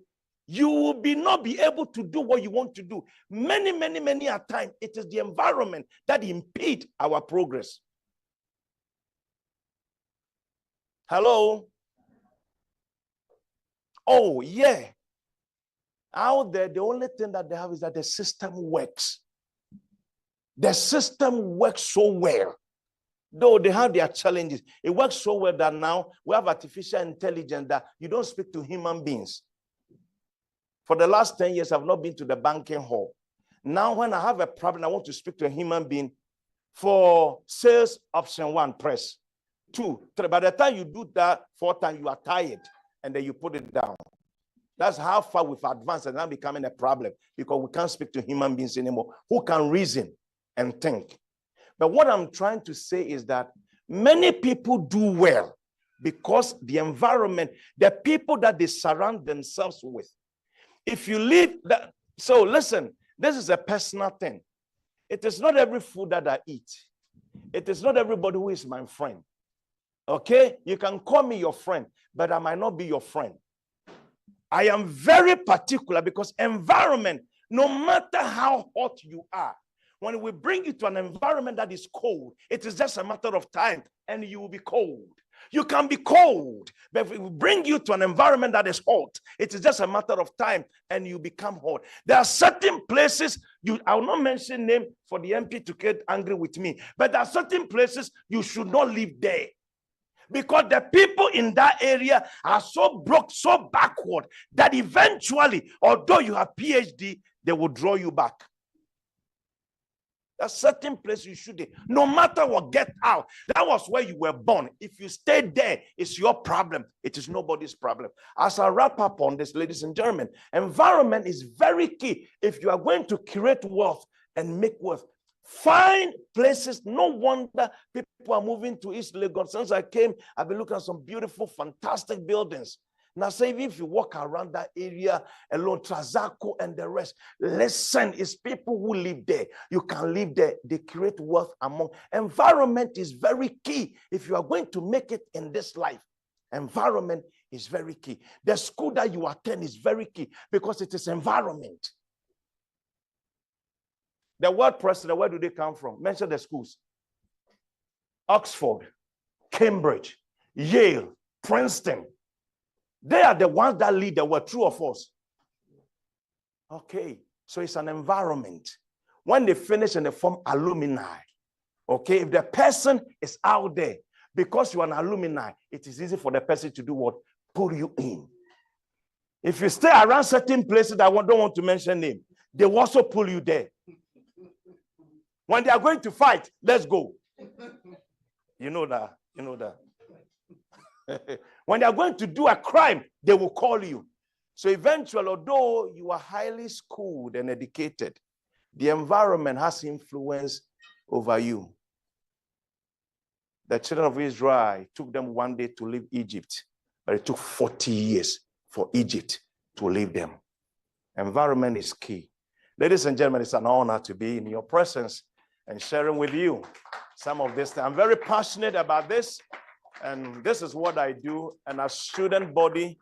you will not be able to do what you want to do. Many a time, it is the environment that impedes our progress. Hello? Oh, yeah. Out there, the only thing that they have is that the system works. The system works so well. Though they have their challenges, it works so well that now we have artificial intelligence that you don't speak to human beings. For the last 10 years, I've not been to the banking hall. Now, when I have a problem, I want to speak to a human being. For sales, option 1, press 2, 3. By the time you do that 4 times, you are tired, and then you put it down. That's how far we've advanced and now becoming a problem because we can't speak to human beings anymore who can reason and think. But what I'm trying to say is that many people do well because the environment, the people that they surround themselves with. If you leave that, so listen, this is a personal thing. It is not every food that I eat. It is not everybody who is my friend. Okay? You can call me your friend, but I might not be your friend. I am very particular because environment, no matter how hot you are, when we bring you to an environment that is cold, it is just a matter of time and you will be cold. You can be cold, but if we bring you to an environment that is hot, it is just a matter of time and you become hot. There are certain places, I will not mention name for the MP to get angry with me, but there are certain places you should not live there. Because the people in that area are so broke, so backward, that eventually, although you have PhD, they will draw you back. A certain place you should, no matter what, get out. That was where you were born. If you stay there, it's your problem. It is nobody's problem. As I wrap up on this, ladies and gentlemen, environment is very key. If you are going to create wealth and make wealth, find places. No wonder people are moving to East Lagos. Since I came, I've been looking at some beautiful, fantastic buildings. Now, say even if you walk around that area alone, Trazaco and the rest, listen, it's people who live there. You can live there. They create wealth among. Environment is very key. If you are going to make it in this life, environment is very key. The school that you attend is very key because it is environment. The word president, where do they come from? Mention the schools. Oxford, Cambridge, Yale, Princeton. They are the ones that lead the world, true or false? Okay, so it's an environment. When they finish and they form alumni, okay, if the person is out there, because you're an alumni, it is easy for the person to do what? Pull you in. If you stay around certain places that I don't want to mention name, they will also pull you there. When they are going to fight, let's go. You know that. You know that. When they are going to do a crime, they will call you. So eventually, although you are highly schooled and educated, the environment has influence over you. The children of Israel, it took them one day to leave Egypt, but it took 40 years for Egypt to leave them. Environment is key. Ladies and gentlemen, it's an honor to be in your presence and sharing with you some of this. I'm very passionate about this. And this is what I do. And as student body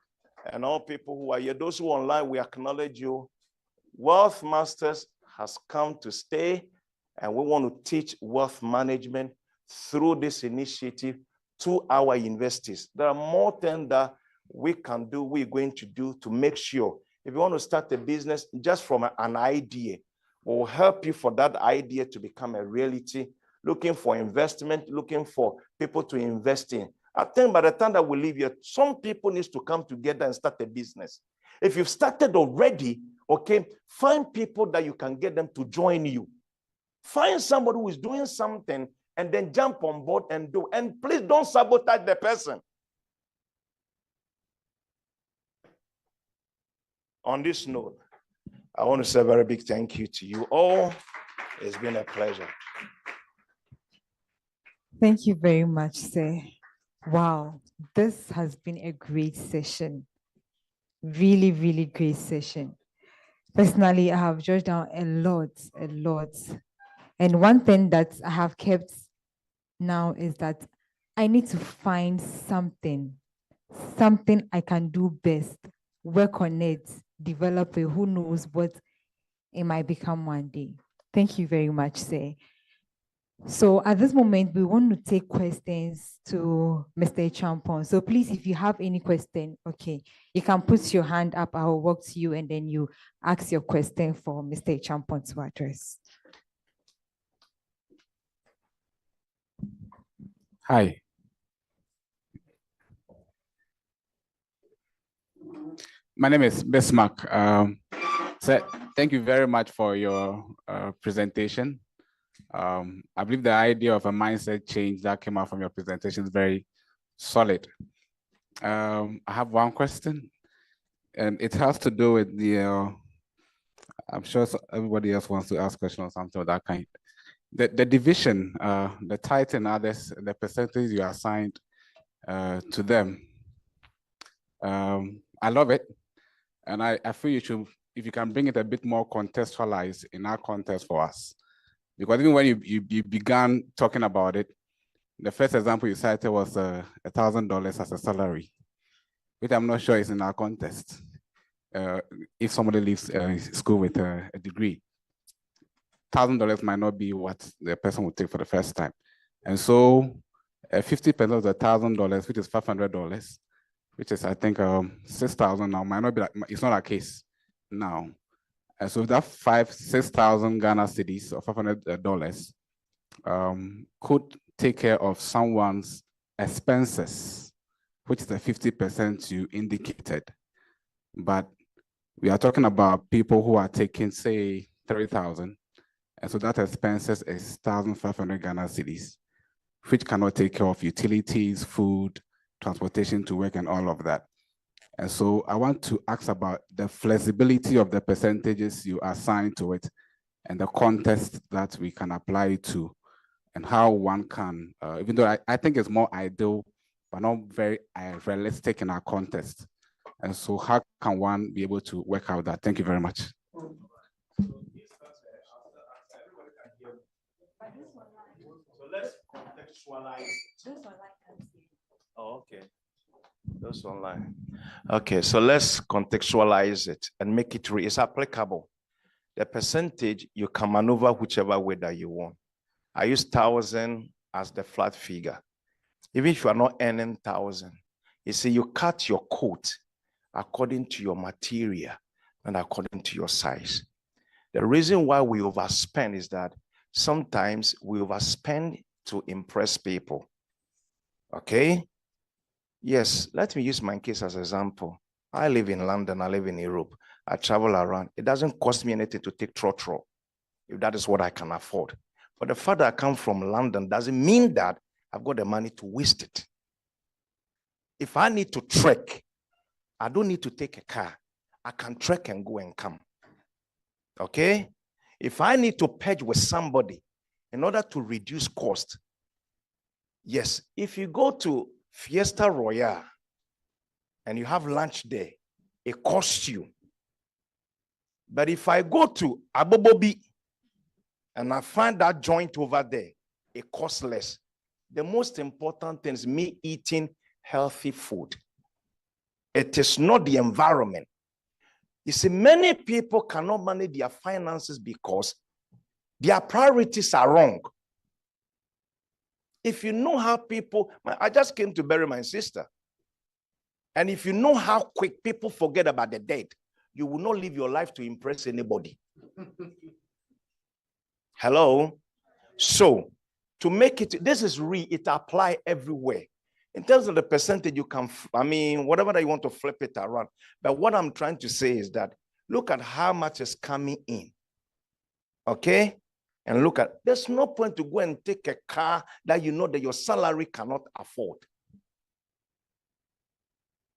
and all people who are here, those who are online, we acknowledge you. Wealth Masters has come to stay, and we want to teach wealth management through this initiative to our universities. There are more things that we can do, we're going to do to make sure if you want to start a business just from an idea, we'll help you for that idea to become a reality. Looking for investment, looking for people to invest in. I think by the time that we leave here, some people need to come together and start a business. If you've started already, okay, find people that you can get them to join you. Find somebody who is doing something and then jump on board and do. And please don't sabotage the person. On this note, I want to say a very big thank you to you all. It's been a pleasure. Thank you very much, sir. Wow, this has been a great session. Really, really great session. Personally, I have jotted down a lot. And one thing that I have kept now is that I need to find something I can do best, work on it, develop it. Who knows what it might become one day. Thank you very much, sir. So at this moment, we want to take questions to Mr. Champon. So please, if you have any question, okay, you can put your hand up. I will walk to you and then you ask your question for Mr. Champon to address. Hi. My name is Bismarck. So thank you very much for your presentation. I believe the idea of a mindset change that came out from your presentation is very solid. I have one question, and it has to do with the, I'm sure everybody else wants to ask questions or something of that kind. The division, the title and others, the percentage you assigned to them. I love it. And I feel you should, if you can bring it a bit more contextualized in our context for us. Because even when you began talking about it, the first example you cited was $1,000 as a salary, which I'm not sure is in our context. if somebody leaves school with a degree, $1,000 might not be what the person would take for the first time. And so 50% of the $1,000, which is $500, which is, I think, 6,000 now, might not be like, it's not our case now. And so that 6,000 Ghana cedis or $500 could take care of someone's expenses, which is the 50% you indicated. But we are talking about people who are taking, say, 30,000. And so that expenses is 1,500 Ghana cedis, which cannot take care of utilities, food, transportation to work, and all of that. And so I want to ask about the flexibility of the percentages you assign to it and the context that we can apply it to, and how one can, even though I think it's more ideal, but not very realistic in our context. And so how can one be able to work out that? Thank you very much. So let's contextualize. Oh, okay. Those online. Okay, so let's contextualize it and make it real. It's applicable. The percentage, you can maneuver whichever way that you want. I use 1,000 as the flat figure. Even if you are not earning 1,000, you see, you cut your coat according to your material and according to your size. The reason why we overspend is that sometimes we overspend to impress people. Okay? Yes, let me use my case as an example. I live in London, I live in Europe. I travel around. It doesn't cost me anything to take trotro, if that is what I can afford. But the fact that I come from London doesn't mean that I've got the money to waste it. If I need to trek, I don't need to take a car. I can trek and go and come. Okay? If I need to pledge with somebody in order to reduce cost, yes, if you go to Fiesta Royale and you have lunch there, it costs you. But if I go to Abobobi and I find that joint over there, it costs less. The most important thing is me eating healthy food. It is not the environment. You see, many people cannot manage their finances because their priorities are wrong. If you know how people, I just came to bury my sister. And if you know how quick people forget about the dead, you will not live your life to impress anybody. Hello? So, to make it, this is real, it applies everywhere. In terms of the percentage, you can, whatever that you want to flip it around. But what I'm trying to say is that look at how much is coming in. Okay? And look at, there's no point to go and take a car that you know that your salary cannot afford.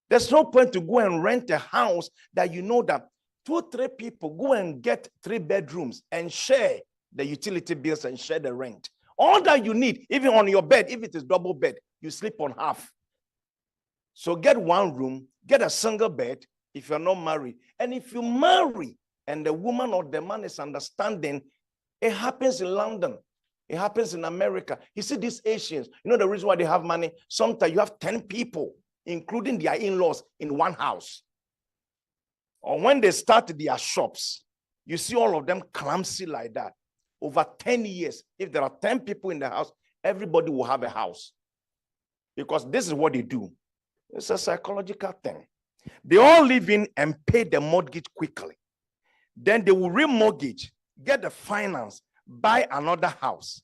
There's no point to go and rent a house that you know that 2, 3 people go and get 3 bedrooms and share the utility bills and share the rent. All that you need, even on your bed, if it is double bed, you sleep on half. So get 1 room, get a single bed if you're not married. And if you marry and the woman or the man is understanding, it happens in London. It happens in America. You see these Asians, you know the reason why they have money? Sometimes you have 10 people, including their in-laws, in one house. Or when they start their shops, you see all of them clumsy like that. Over 10 years, if there are 10 people in the house, everybody will have a house. Because this is what they do. It's a psychological thing. They all live in and pay the mortgage quickly. Then they will remortgage, get the finance, buy another house.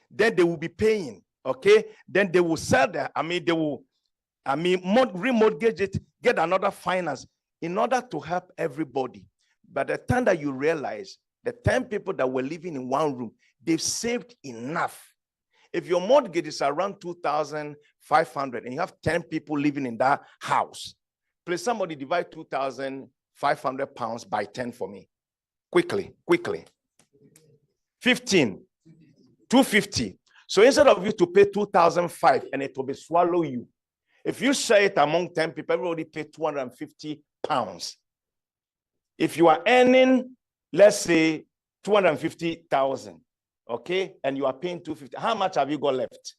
Then they will be paying, okay? Then they will sell remortgage it, get another finance in order to help everybody. By the time that you realize the 10 people that were living in one room, they've saved enough. If your mortgage is around 2,500 and you have 10 people living in that house, please somebody divide 2,500 pounds by 10 for me. Quickly. 15, 250. So instead of you to pay 2,500 and it will be swallow you, if you share it among 10 people, everybody pay 250 pounds. If you are earning, let's say, 250,000, okay, and you are paying 250, how much have you got left?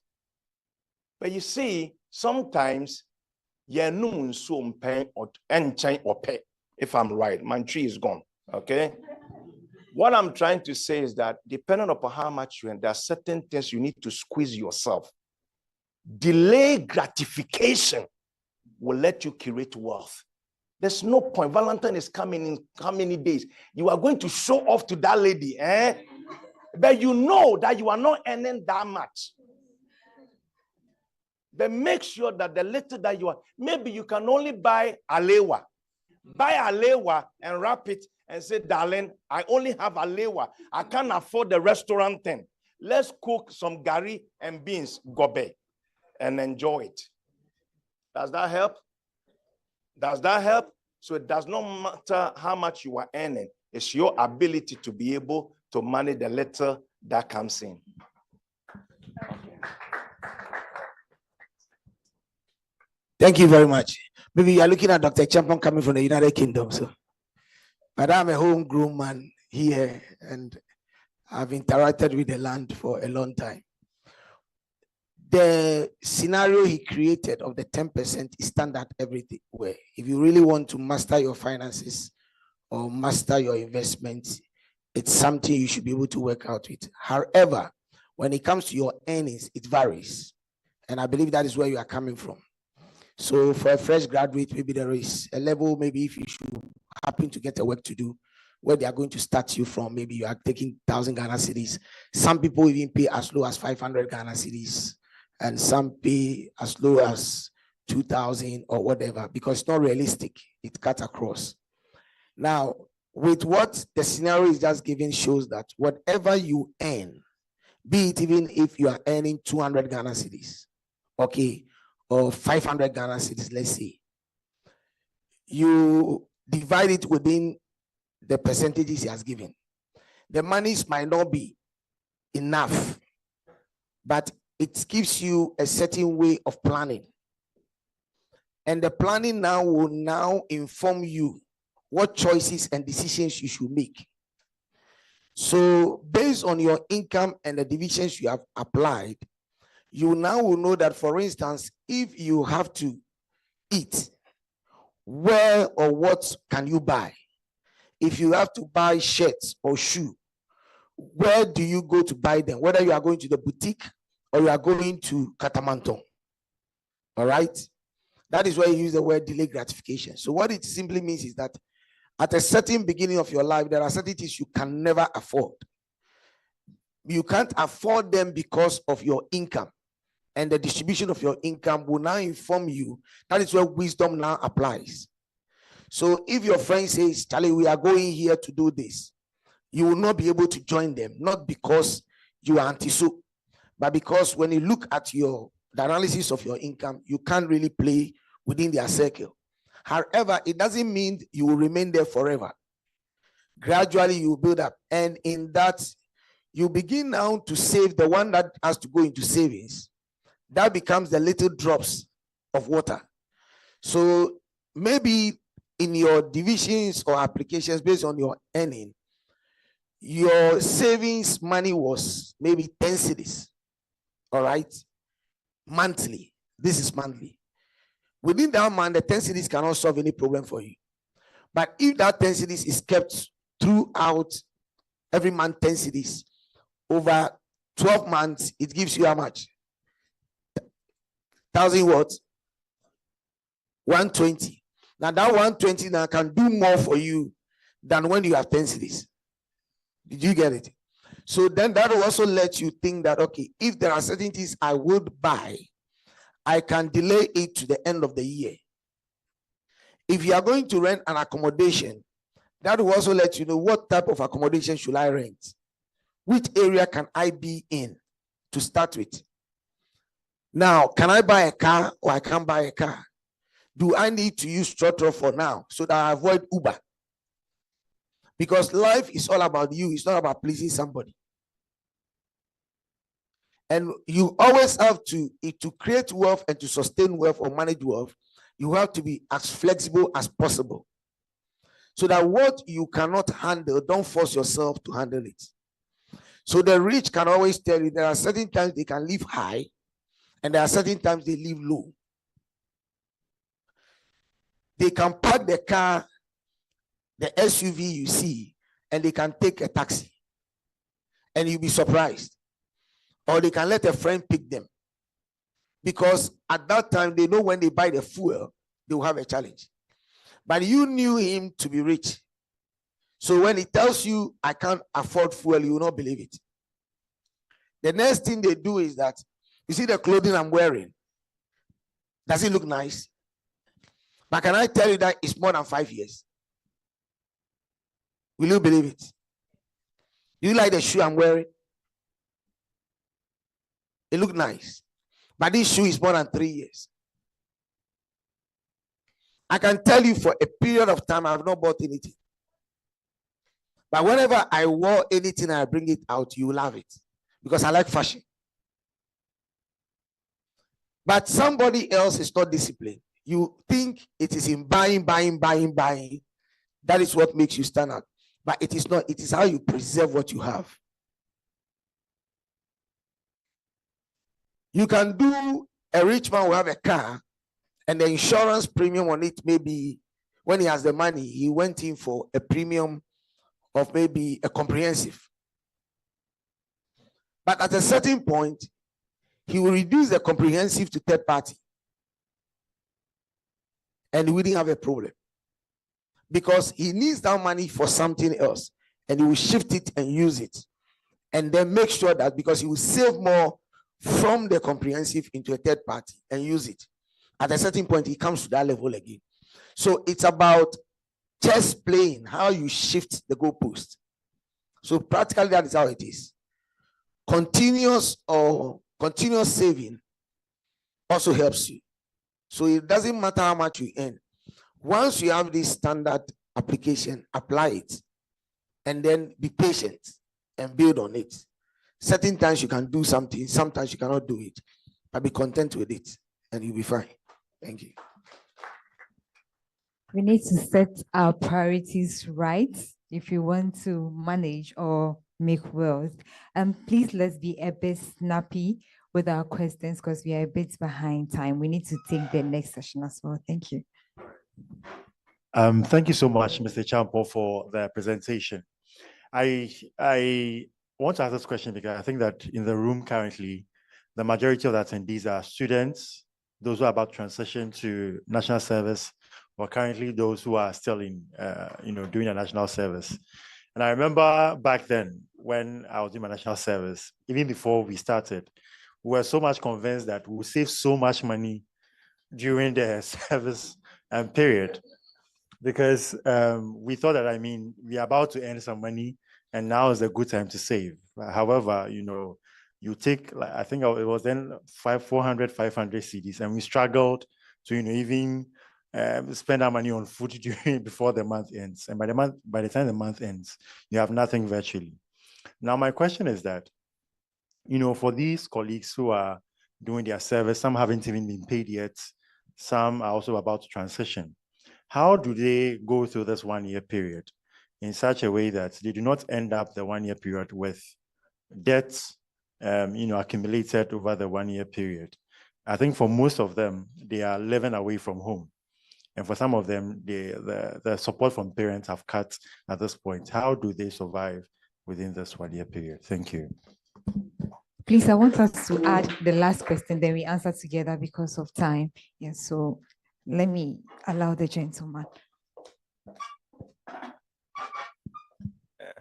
But you see, sometimes, it if I'm right. My tree is gone. Okay. What I'm trying to say is that depending upon how much you earn, there are certain things you need to squeeze yourself. Delay gratification will let you create wealth. There's no point. Valentine is coming in how many days? You are going to show off to that lady, but you know that you are not earning that much. But make sure that the little that you are, maybe you can only buy alewa. Buy alewa and wrap it and say, darling, I only have alewa. I can't afford the restaurant thing. Let's cook some gari and beans, gobe, and enjoy it. Does that help? Does that help? So it does not matter how much you are earning. It's your ability to be able to manage the little that comes in. Thank you very much. Maybe you are looking at Dr. Champon coming from the United Kingdom. So, but I'm a homegrown man here and I've interacted with the land for a long time. The scenario he created of the 10% is standard everywhere. If you really want to master your finances or master your investments, it's something you should be able to work out with. However, when it comes to your earnings, it varies. And I believe that is where you are coming from. So for a fresh graduate, maybe there is a level, maybe if you should happen to get a work to do, where they are going to start you from, maybe you are taking 1,000 Ghana cedis. Some people even pay as low as 500 Ghana cedis, and some pay as low as 2,000 or whatever, because it's not realistic. It cuts across. Now, with what the scenario is just giving shows that whatever you earn, be it even if you are earning 200 Ghana cedis, okay, or 500 Ghana cedis, let's say, you divide it within the percentages he has given. The monies might not be enough, but it gives you a certain way of planning. And the planning now will now inform you what choices and decisions you should make. So based on your income and the divisions you have applied, you now will know that, for instance, if you have to eat, where or what can you buy? If you have to buy shirts or shoes, where do you go to buy them? Whether you are going to the boutique or you are going to Katamanton. All right? That is where you use the word delay gratification. So what it simply means is that at a certain beginning of your life, there are certain things you can never afford. You can't afford them because of your income. And the distribution of your income will now inform you. That is where wisdom now applies. So if your friend says, Charlie, we are going here to do this, you will not be able to join them, not because you are anti-so, but because when you look at the analysis of your income, you can't really play within their circle. However, it doesn't mean you will remain there forever. Gradually, you build up. And in that, you begin now to save the one that has to go into savings. That becomes the little drops of water. So maybe in your divisions or applications based on your earning, your savings money was maybe 10 cedis. All right? Monthly. This is monthly. Within that month, the 10 cedis cannot solve any problem for you. But if that 10 cedis is kept throughout every month, 10 cedis, over 12 months, it gives you how much? 1,000 what? 120. Now that 120 now can do more for you than when you have 10 cedis. Did you get it? So then that will also let you think that, okay, if there are certain things I would buy, I can delay it to the end of the year. If you are going to rent an accommodation, that will also let you know what type of accommodation should I rent? Which area can I be in to start with? Now, can I buy a car or I can't buy a car? Do I need to use Trotro for now so that I avoid Uber? Because life is all about you. It's not about pleasing somebody. And you always have to create wealth and to sustain wealth or manage wealth, you have to be as flexible as possible. So that what you cannot handle, don't force yourself to handle it. So the rich can always tell you there are certain times they can live high and there are certain times they live low. They can park the car the SUV you see, and they can take a taxi, and you'll be surprised. Or they can let a friend pick them. Because at that time, they know when they buy the fuel, they will have a challenge. But you knew him to be rich. So when he tells you, I can't afford fuel, you will not believe it. The next thing they do is that, you see the clothing I'm wearing? Does it look nice? But can I tell you that it's more than 5 years? Will you believe it? Do you like the shoe I'm wearing? It looks nice. But this shoe is more than 3 years. I can tell you for a period of time, I have not bought anything. But whenever I wore anything, I bring it out, you will love it. Because I like fashion. But somebody else is not disciplined. You think it is in buying. That is what makes you stand out. But it is not. It is how you preserve what you have. You can do, a rich man will have a car, and the insurance premium on it, maybe when he has the money, he went in for a premium of maybe a comprehensive. But at a certain point, he will reduce the comprehensive to third party. And we didn't have a problem. Because he needs that money for something else. And he will shift it and use it. And then make sure that, because he will save more from the comprehensive into a third party and use it. At a certain point, he comes to that level again. So it's about chess playing, how you shift the goalpost. So practically that is how it is. Continuous saving also helps you. So it doesn't matter how much you earn. Once you have this standard application, apply it. And then be patient and build on it. Certain times you can do something, sometimes you cannot do it. But be content with it and you'll be fine. Thank you. We need to set our priorities right if you want to manage or make wealth. And please, let's be a bit snappy with our questions because we are a bit behind time. We need to take the next session as well. Thank you. Thank you so much, Mr. Champo, for the presentation. I want to ask this question because I think that in the room currently, the majority of the attendees are students, those who are about to transition to national service, or currently those who are still in, doing a national service. And I remember back then when I was doing my national service, even before we started, we were so much convinced that we would save so much money during the service period, because we thought that, we are about to earn some money and now is a good time to save. However, you take, I think it was then 400, 500 cedis, and we struggled to, even spend our money on food before the month ends. And by the time the month ends, you have nothing virtually. Now, my question is that, for these colleagues who are doing their service, some haven't even been paid yet, some are also about to transition. How do they go through this 1 year period in such a way that they do not end up the 1 year period with debts, accumulated over the 1 year period? I think for most of them, they are living away from home. And for some of them, the support from parents have cut at this point. How do they survive within this 1 year period? Thank you. Please, I want us to add the last question, then we answer together because of time. Yes, so let me allow the gentleman.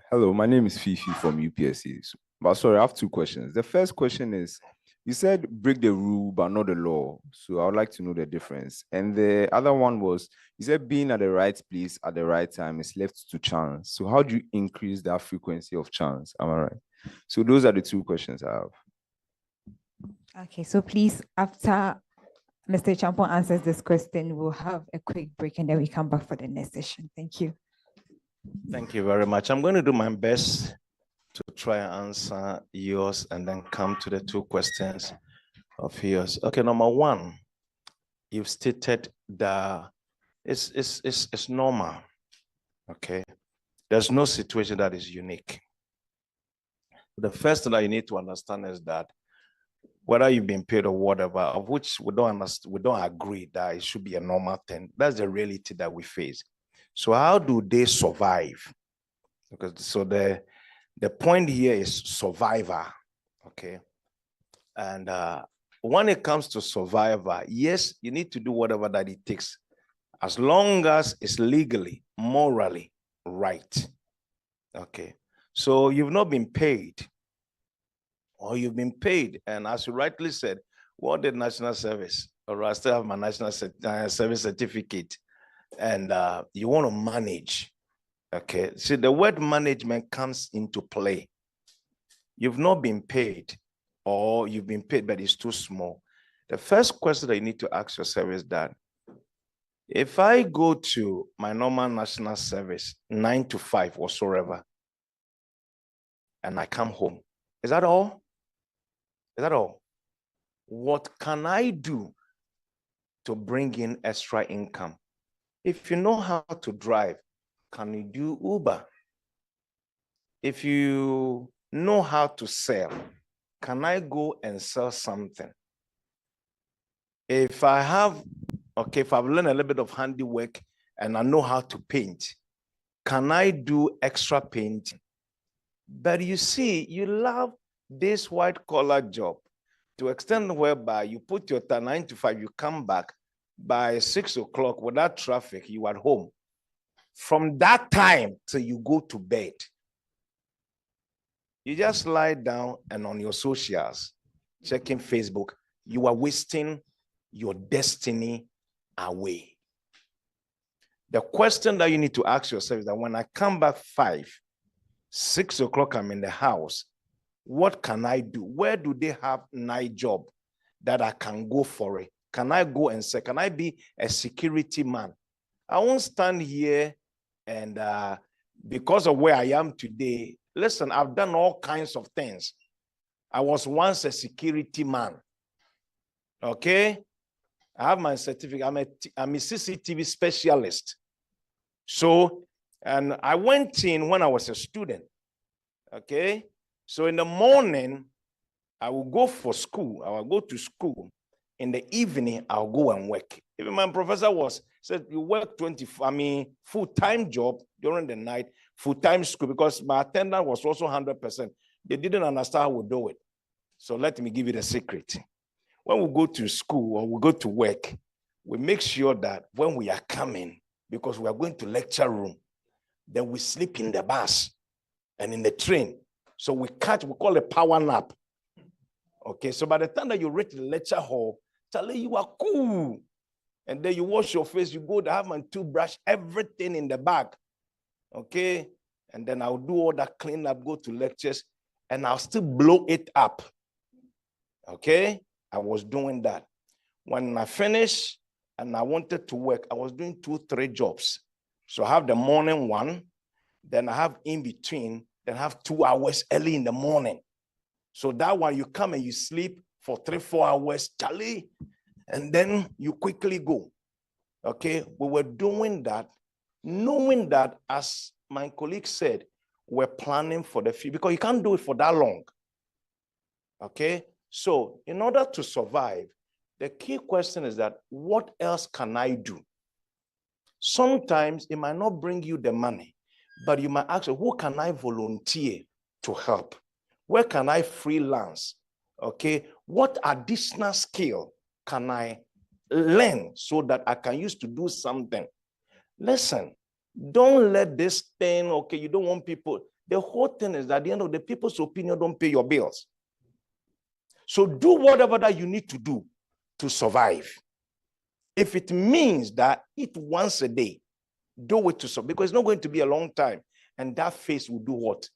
Hello, my name is Fifi from UPSC. But sorry, I have two questions. The first question is, you said break the rule, but not the law. So I would like to know the difference. And the other one was, you said being at the right place at the right time is left to chance. So how do you increase that frequency of chance? Am I right? So those are the two questions I have. Okay, so please, after Mr. Champon answers this question, we'll have a quick break and then we come back for the next session. Thank you. Thank you very much. I'm going to do my best to try and answer yours and then come to the two questions of yours. Okay, number one, you've stated that it's normal. Okay, there's no situation that is unique. The first thing that you need to understand is that whether you've been paid or whatever, of which we don't agree that it should be a normal thing. That's the reality that we face. So how do they survive? Because so the point here is survivor, okay? And when it comes to survivor, yes, you need to do whatever that it takes, as long as it's legally, morally right, okay? So you've not been paid, or you've been paid, and as you rightly said, what did national service, or I still have my national service certificate, and you want to manage, okay? See, the word management comes into play. You've not been paid, or you've been paid, but it's too small. The first question that you need to ask yourself is that if I go to my normal national service, 9 to 5 whatsoever, and I come home, is that all? Is that all? What can I do to bring in extra income? If you know how to drive, can you do Uber? If you know how to sell, can I go and sell something? If I have, okay, if I've learned a little bit of handiwork and I know how to paint, can I do extra painting? But you see, you love this white collar job to extent whereby you put your 9 to 5, you come back by 6 o'clock without traffic, you are at home. From that time till you go to bed, you just lie down and on your socials, checking Facebook, you are wasting your destiny away. The question that you need to ask yourself is that when I come back 5, 6 o'clock, I'm in the house, what can I do? Where do they have night job that I can go for it? Can I go and say, can I be a security man? I won't stand here and because of where I am today, listen, I've done all kinds of things. I was once a security man, okay? I have my certificate, I'm a CCTV specialist. So, and I went in when I was a student, okay? So in the morning, I will go for school, I will go to school. In the evening, I'll go and work. Even my professor said, you work full-time job during the night, full-time school, because my attendance was also 100%. They didn't understand how we do it. So let me give you the secret. When we go to school or we go to work, we make sure that when we are coming, because we are going to lecture room, then we sleep in the bus and in the train. So we call it power nap. Okay, so by the time that you reach the lecture hall, Charlie, you are cool. And then you wash your face, you go to have my toothbrush, everything in the bag. Okay, and then I'll do all that cleanup, go to lectures, and I'll still blow it up. Okay, I was doing that. When I finished and I wanted to work, I was doing 2, 3 jobs. So I have the morning one, then I have in between, then I have 2 hours early in the morning. So that one, you come and you sleep for 3, 4 hours, Charlie, and then you quickly go. Okay, we were doing that, knowing that, as my colleague said, we're planning for the future, because you can't do it for that long. Okay, so in order to survive, the key question is that, what else can I do? Sometimes it might not bring you the money, but you might ask, who can I volunteer to help? Where can I freelance? Okay, what additional skill can I learn so that I can use to do something? Listen, don't let this thing, okay, you don't want people. The whole thing is that at the end of the people's opinion don't pay your bills. So do whatever that you need to do to survive. If it means that eat once a day, do it to survive, because it's not going to be a long time. And that face will do what?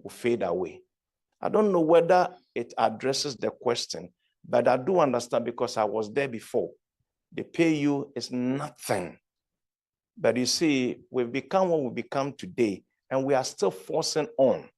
Will fade away. I don't know whether it addresses the question, but I do understand, because I was there before. They pay you is nothing. But you see, we've become what we become today, and we are still forcing on.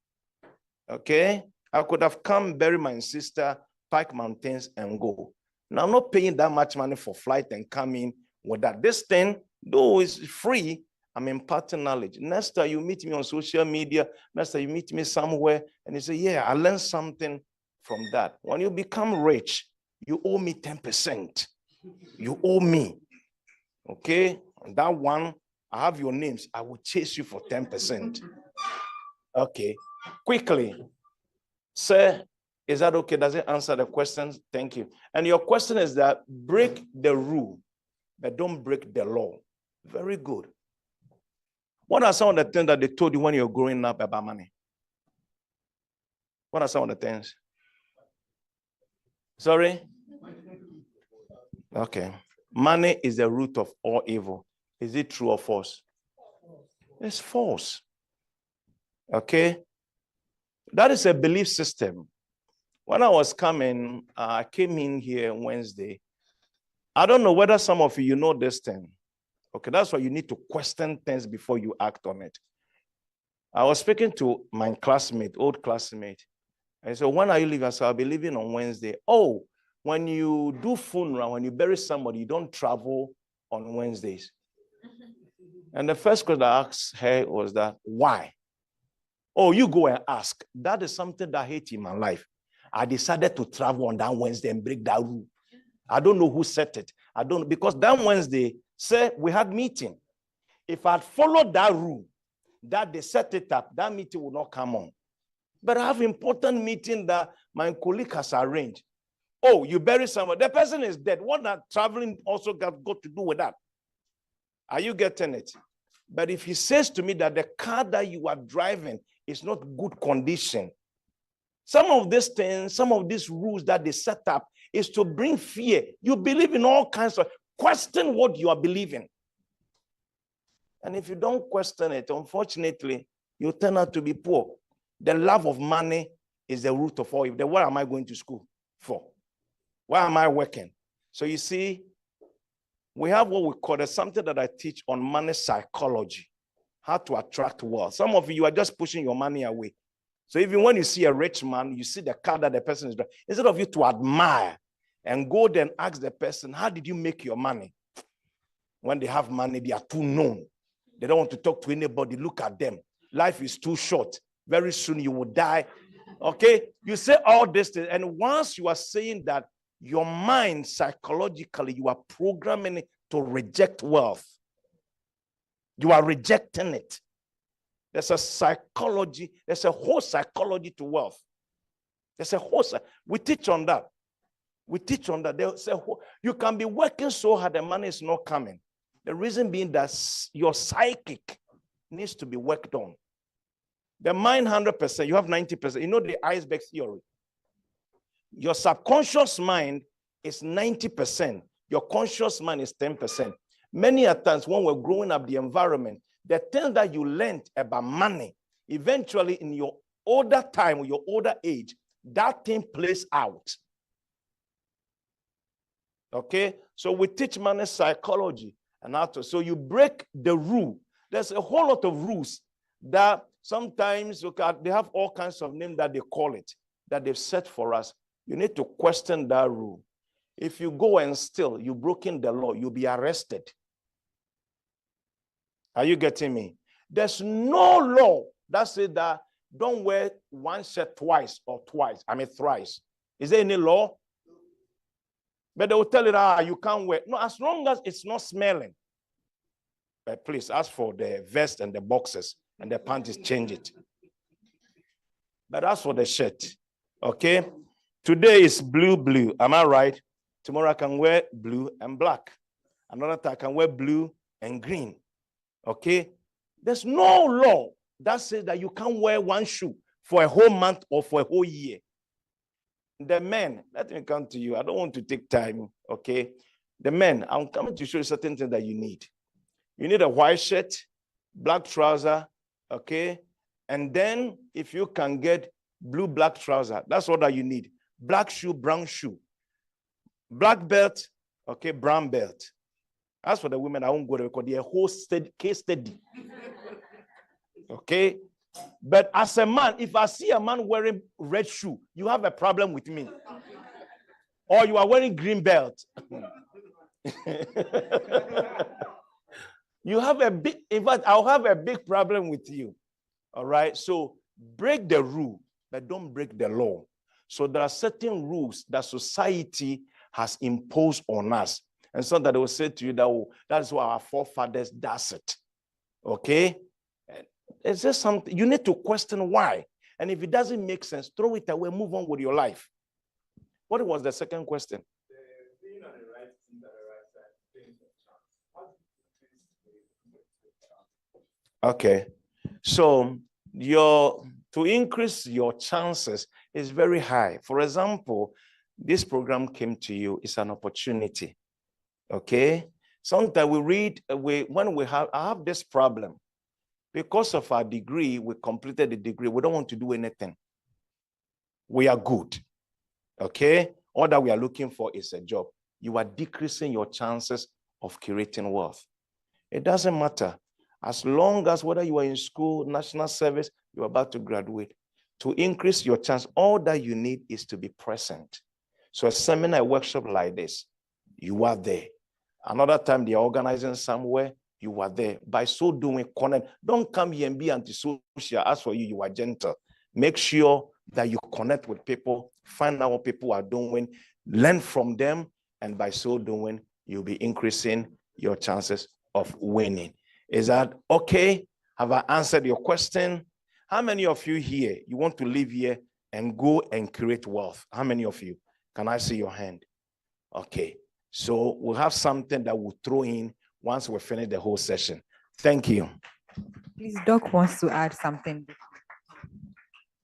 Okay? I could have come, bury my sister, Pike Mountains, and go. Now, I'm not paying that much money for flight and coming with that. This thing, though it's free, I'm imparting knowledge. Next time you meet me on social media, next time you meet me somewhere, and you say, yeah, I learned something from that. When you become rich, you owe me 10%. You owe me. Okay? And that one, I have your names. I will chase you for 10%. Okay. Quickly. Sir, is that okay? Does it answer the questions? Thank you. And your question is that break the rule, but don't break the law. Very good. What are some of the things that they told you when you're growing up about money? What are some of the things? Sorry? Okay. Money is the root of all evil. Is it true or false? It's false. Okay? That is a belief system. When I was coming, I came in here Wednesday. I don't know whether some of you know this thing. Okay, that's why you need to question things before you act on it. I was speaking to my classmate, old classmate. I said, when are you leaving? I said, I'll be leaving on Wednesday. Oh, when you do funeral, when you bury somebody, you don't travel on Wednesdays. And the first question I asked her was that, why? Oh, you go and ask. That is something that I hate in my life. I decided to travel on that Wednesday and break that rule. I don't know who set it. I don't know, because that Wednesday, say we had meeting. If I had followed that rule, that they set it up, that meeting would not come on. But I have important meeting that my colleague has arranged. Oh, you bury someone. The person is dead. What that traveling also got to do with that? Are you getting it? But if he says to me that the car that you are driving is not good condition, some of these things, some of these rules that they set up is to bring fear. You believe in all kinds of, question what you are believing. And if you don't question it, unfortunately, you turn out to be poor. The love of money is the root of all evil. Then what am I going to school for? Why am I working? So you see, we have what we call, there's something that I teach on money psychology, how to attract wealth. Some of you are just pushing your money away. So even when you see a rich man, you see the car that the person is driving, instead of you to admire and go then ask the person, how did you make your money? When they have money, they are too known. They don't want to talk to anybody. Look at them. Life is too short. Very soon you will die. Okay? You say all this, and once you are saying that, your mind psychologically, you are programming it to reject wealth. You are rejecting it. There's a psychology, there's a whole psychology to wealth. There's a whole, we teach on that. We teach on that. There's a whole, you can be working so hard, the money is not coming. The reason being that your psychic needs to be worked on. The mind 100%, you have 90%. You know the iceberg theory. Your subconscious mind is 90%. Your conscious mind is 10%. Many a times when we're growing up, the environment, the things that you learned about money, eventually in your older time or your older age, that thing plays out. Okay? So we teach money psychology and how to, so you break the rule. There's a whole lot of rules that sometimes they have all kinds of names that they call it, that they've set for us. You need to question that rule. If you go and steal, you've broken the law, you'll be arrested. Are you getting me? There's no law that says that don't wear one shirt twice or thrice. Is there any law? But they will tell you, you can't wear. No, as long as it's not smelling. But please, ask for the vest and the boxers and the panties, change it. But as for the shirt, okay? Today is blue. Am I right? Tomorrow I can wear blue and black. Another time I can wear blue and green. Okay? There's no law that says that you can't wear one shoe for a whole month or for a whole year. The men, let me come to you. I don't want to take time, okay? The men, I'm coming to show you certain things that you need. You need a white shirt, black trouser, okay? And then if you can get blue, black trouser, that's all that you need. Black shoe, brown shoe. Black belt, okay, brown belt. As for the women, I won't go there because they're a whole case study. Okay? But as a man, if I see a man wearing red shoe, you have a problem with me. Or you are wearing green belt. You have a big, in fact, I'll have a big problem with you. All right? So break the rule, but don't break the law. So there are certain rules that society has imposed on us. And so that they will say to you that, oh, that's why our forefathers does it. Okay? It's just something you need to question why. And if it doesn't make sense, throw it away, move on with your life. What was the second question? Okay. So to increase your chances is very high. For example, this program came to you, it's an opportunity. Okay. Sometimes we read, I have this problem. Because of our degree, we completed the degree. We don't want to do anything. We are good. Okay. All that we are looking for is a job. You are decreasing your chances of creating wealth. It doesn't matter. As long as whether you are in school, national service, you're about to graduate. To increase your chance, all that you need is to be present. So a seminar, a workshop like this, you are there. Another time they're organizing somewhere, you are there. By so doing, connect. Don't come here and be antisocial. As for you, you are gentle. Make sure that you connect with people, find out what people are doing, learn from them, and by so doing, you'll be increasing your chances of winning. Is that okay? Have I answered your question? How many of you here, you want to live here and go and create wealth? How many of you? Can I see your hand? Okay. So we'll have something that we'll throw in once we finish the whole session. Thank you. Please, Doc wants to add something.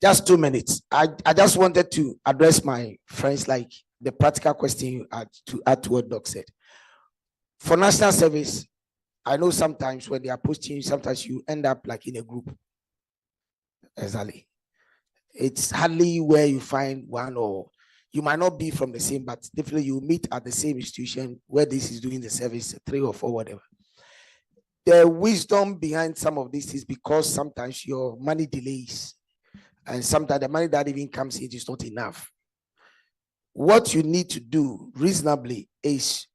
Just 2 minutes. I just wanted to address my friends, like the practical question you had to add to what Doc said. For national service, I know sometimes when they are posting, sometimes you end up like in a group. Exactly. It's hardly where you find one, or you might not be from the same, but definitely you meet at the same institution where this is doing the service, 3 or 4, whatever. The wisdom behind some of this is because sometimes your money delays, and sometimes the money that even comes in is not enough. What you need to do reasonably is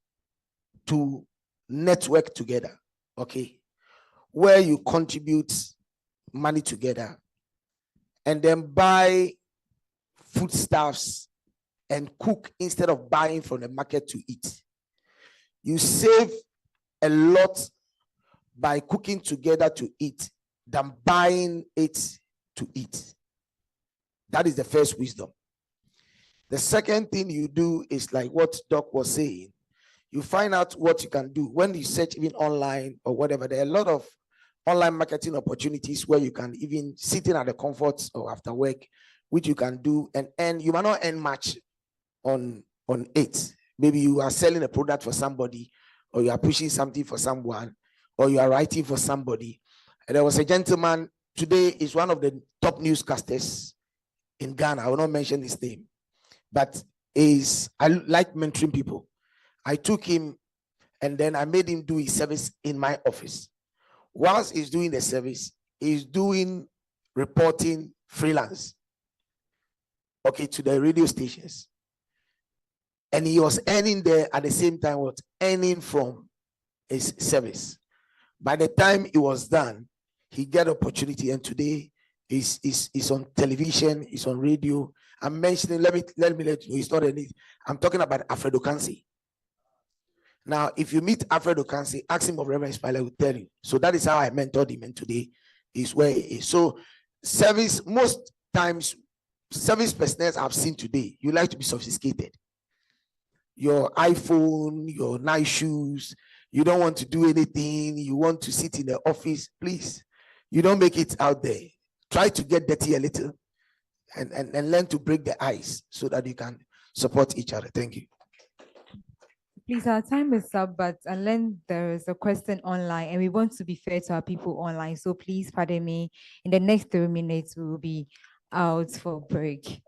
to network together, okay, where you contribute money together and then buy foodstuffs and cook instead of buying from the market to eat. You save a lot by cooking together to eat than buying it to eat. That is the first wisdom. The second thing you do is like what Doc was saying. You find out what you can do. When you search even online or whatever, there are a lot of online marketing opportunities where you can even sit in at the comforts or after work, which you can do and earn. You might not earn much on it. Maybe you are selling a product for somebody, or you are pushing something for someone, or you are writing for somebody. And there was a gentleman today, is one of the top newscasters in Ghana. I will not mention his name, but I like mentoring people. I took him and then I made him do his service in my office. Whilst he's doing the service, he's doing reporting freelance, okay, to the radio stations. And he was earning there at the same time, what earning from his service. By the time it was done, he got opportunity, and today he's on television, he's on radio. I'm mentioning, let me let you know, it's not anything. I'm talking about Alfred Okansi. Now, if you meet Alfred Okansi, ask him of Reverend Spiller, will tell you. So that is how I mentored him, and today is where he is. So service, most times, service personnel I've seen today, you like to be sophisticated. Your iPhone, your nice shoes, you don't want to do anything, you want to sit in the office, please. You don't make it out there. Try to get dirty a little and learn to break the ice so that you can support each other. Thank you. Please, our time is up, but unless there is a question online, and we want to be fair to our people online, so please pardon me. In the next 3 minutes, we will be out for break.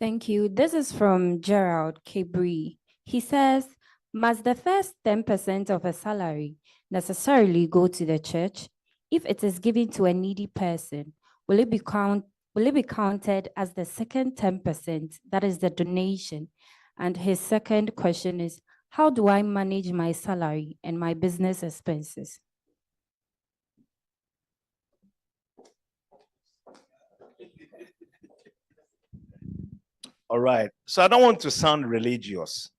Thank you. This is from Gerald Cabri. He says, must the first 10% of a salary necessarily go to the church? If it is given to a needy person, will it be counted as the second 10%, that is the donation? And his second question is, how do I manage my salary and my business expenses? All right. So I don't want to sound religious.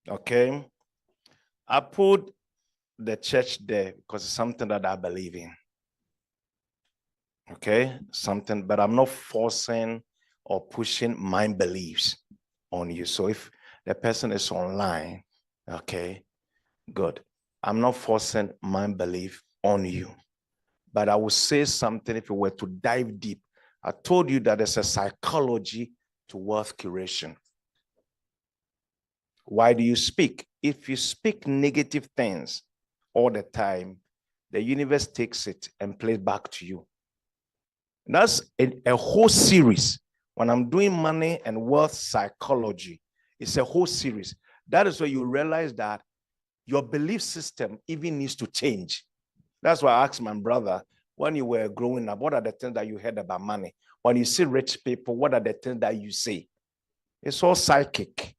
Okay. I put the church there because it's something that I believe in. Okay, something, but I'm not forcing or pushing my beliefs on you. So if the person is online, okay, good. I'm not forcing my belief on you, but I will say something if we were to dive deep. I told you that there's a psychology to wealth creation. Why do you speak? If you speak negative things all the time, the universe takes it and plays back to you. That's a whole series. When I'm doing money and wealth psychology, it's a whole series. That is where you realize that your belief system even needs to change. That's why I asked my brother, when you were growing up, what are the things that you heard about money? When you see rich people, what are the things that you say? It's all psychic.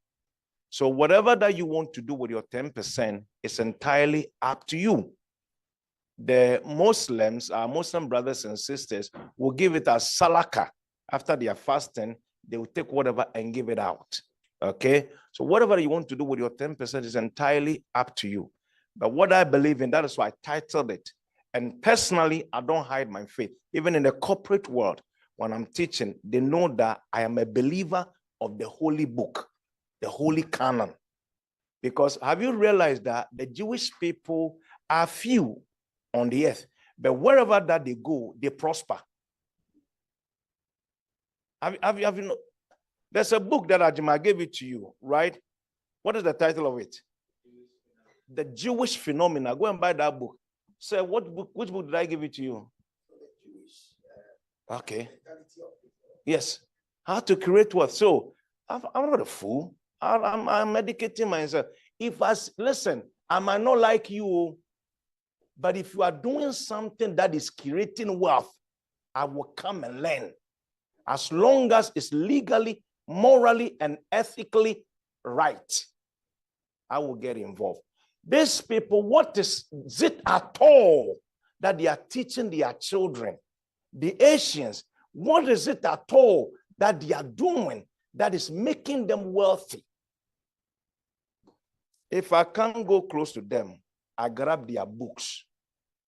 So whatever that you want to do with your 10% is entirely up to you. The Muslims, our Muslim brothers and sisters, will give it as salaka. After they are fasting, they will take whatever and give it out. Okay? So whatever you want to do with your 10% is entirely up to you. But what I believe in, that is why I titled it. And personally, I don't hide my faith. Even in the corporate world, when I'm teaching, they know that I am a believer of the holy book, the holy canon. Because have you realized that the Jewish people are few on the earth, but wherever that they go, they prosper? Have you know? There's a book that Ajima gave it to you, right? What is the title of it? The Jewish Phenomena. Go and buy that book. So which book did I give it to you? Okay. Yes. How to create wealth. So I'm not a fool. I'm educating myself. Listen, I might not like you, but if you are doing something that is creating wealth, I will come and learn. As long as it's legally, morally, and ethically right, I will get involved. These people, what is it at all that they are teaching their children? The Asians, what is it at all that they are doing that is making them wealthy? If I can't go close to them, I grab their books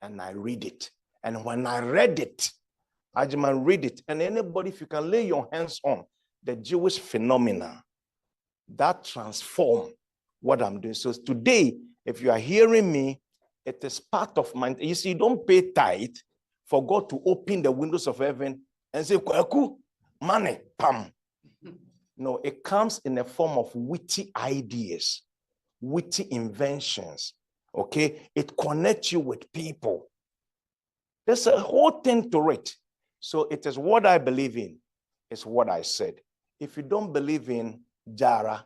and I read it. And when I read it, I just read it. And anybody, if you can lay your hands on the Jewish phenomena, that transform what I'm doing. So today, if you are hearing me, it is part of my, you see, you don't pay tithe for God to open the windows of heaven and say, Kwaku, money, pam. No, it comes in the form of witty ideas, witty inventions, okay? It connects you with people. There's a whole thing to it. So it is what I believe in. It's what I said. If you don't believe in Jara,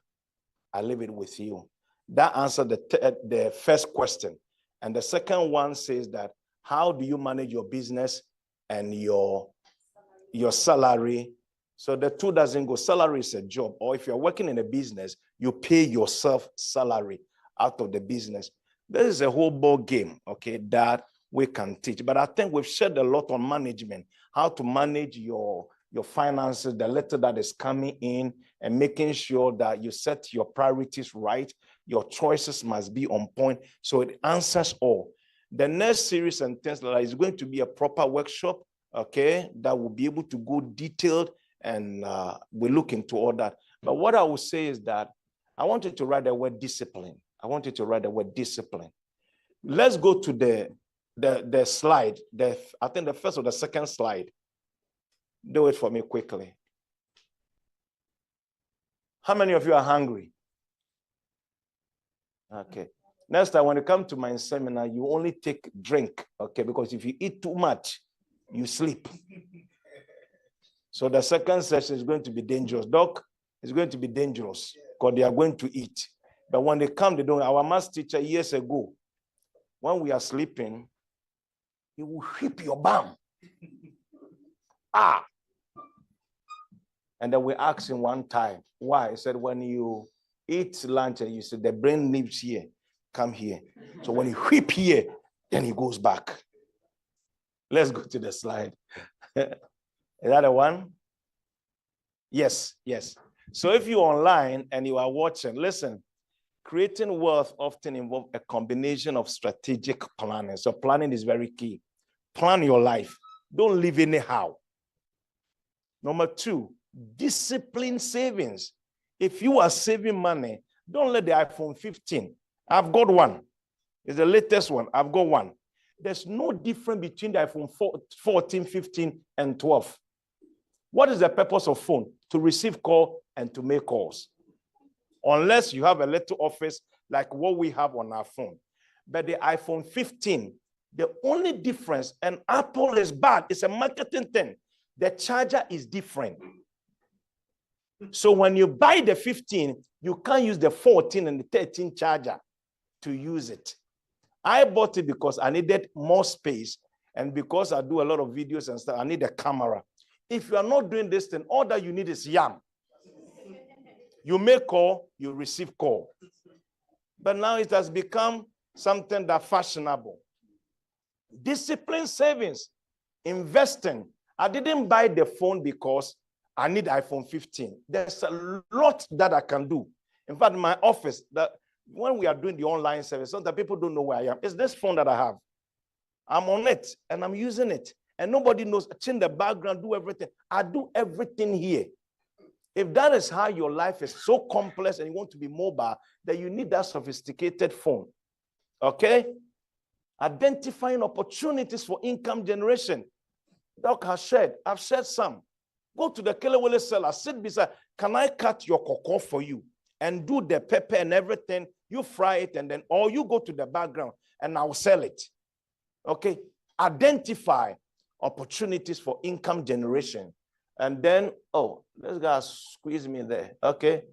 I leave it with you. That answered the first question. And the second one says that, how do you manage your business and your salary? So the two doesn't go. Salary is a job. Or if you're working in a business, you pay yourself salary out of the business. There is a whole ball game, okay, that we can teach. But I think we've shared a lot on management, how to manage your finances, the letter that is coming in, and making sure that you set your priorities right. Your choices must be on point. So it answers all. The next series and things like that is going to be a proper workshop, okay, that will be able to go detailed, and we look into all that. But what I will say is that I want you to write the word discipline. I want you to write the word discipline. Let's go to the slide. I think the first or the second slide. Do it for me quickly. How many of you are hungry? Okay. Next time when you come to my seminar, you only take drink, okay? Because if you eat too much, you sleep. So the second session is going to be dangerous. Doc, it's going to be dangerous because they are going to eat. But when they come, they don't. Our math teacher years ago, when we are sleeping, he will whip your bum. And then we asked him one time, why? He said, when you eat lunch and you say, the brain lives here, come here. So when you whip here, then he goes back. Let's go to the slide. Is that the one? Yes, yes. So if you're online and you are watching, listen, Creating wealth often involves a combination of strategic planning. So planning is very key. Plan your life. Don't live anyhow. Number two, discipline savings. If you are saving money, don't let the iPhone 15. I've got one. It's the latest one. I've got one. There's no difference between the iPhone 14, 15, and 12. What is the purpose of phone? To receive call and to make calls. Unless you have a little office like what we have on our phone. But the iPhone 15, the only difference, and Apple is bad, it's a marketing thing. The charger is different. So when you buy the 15, you can't use the 14 and the 13 charger to use it. I bought it because I needed more space, and because I do a lot of videos and stuff, I need a camera. If you are not doing this thing, all that you need is YAM. You make call, you receive call. But now it has become something that's fashionable. Discipline savings, investing. I didn't buy the phone because I need iPhone 15. There's a lot that I can do. In fact, my office, that when we are doing the online service, sometimes people don't know where I am. It's this phone that I have. I'm on it and I'm using it. And nobody knows, change the background, do everything. I do everything here. If that is how your life is so complex and you want to be mobile, then you need that sophisticated phone. Okay? Identifying opportunities for income generation. Doc has shared. I've shared some. Go to the Kelewele seller, sit beside, can I cut your cocoa for you? And do the pepper and everything. You fry it and then, or you go to the background and I'll sell it. Okay? Identify opportunities for income generation. And then, oh, this guy squeeze me there. Okay?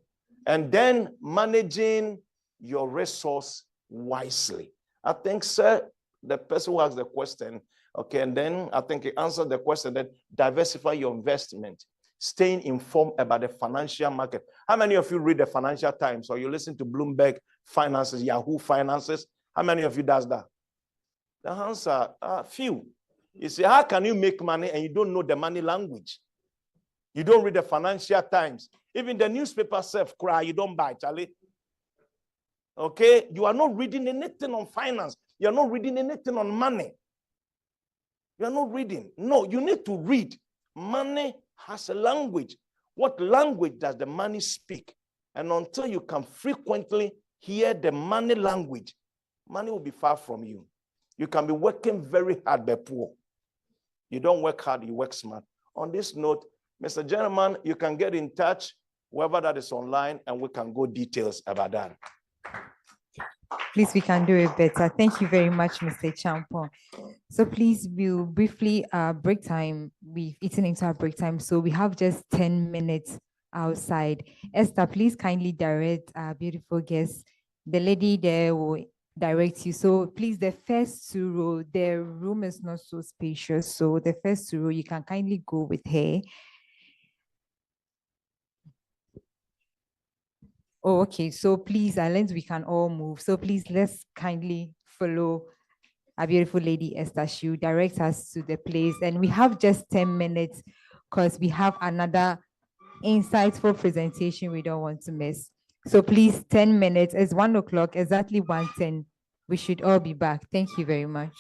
And then managing your resource wisely. I think, sir, the person who asked the question, okay, and then I think he answered the question that diversify your investment, staying informed about the financial market. How many of you read the Financial Times or you listen to Bloomberg Finances, Yahoo Finances? How many of you does that? The answer, few. You see, how can you make money and you don't know the money language? You don't read the Financial Times. Even the newspaper self cry, you don't buy, Charlie. Okay? You are not reading anything on finance. You're not reading anything on money. You're not reading. No, you need to read. Money has a language. What language does the money speak? And until you can frequently hear the money language, money will be far from you. You can be working very hard but poor. You don't work hard, you work smart. On this note, Mr. Gentleman, you can get in touch, whoever that is online, and we can go details about that. Please, we can do it better. Thank you very much, Mr. Champon. So please, we'll briefly break time. We've eaten into our break time, so we have just 10 minutes outside. Esther, please kindly direct our beautiful guests. The lady there will direct you. So please, the first two row, the room is not so spacious. So the first two row, you can kindly go with her. Oh, okay. So please, Islands, we can all move. So please, let's kindly follow our beautiful lady Esther. She will direct us to the place. And we have just 10 minutes because we have another insightful presentation we don't want to miss. So please, 10 minutes. It's 1 o'clock, exactly 1:10. We should all be back. Thank you very much.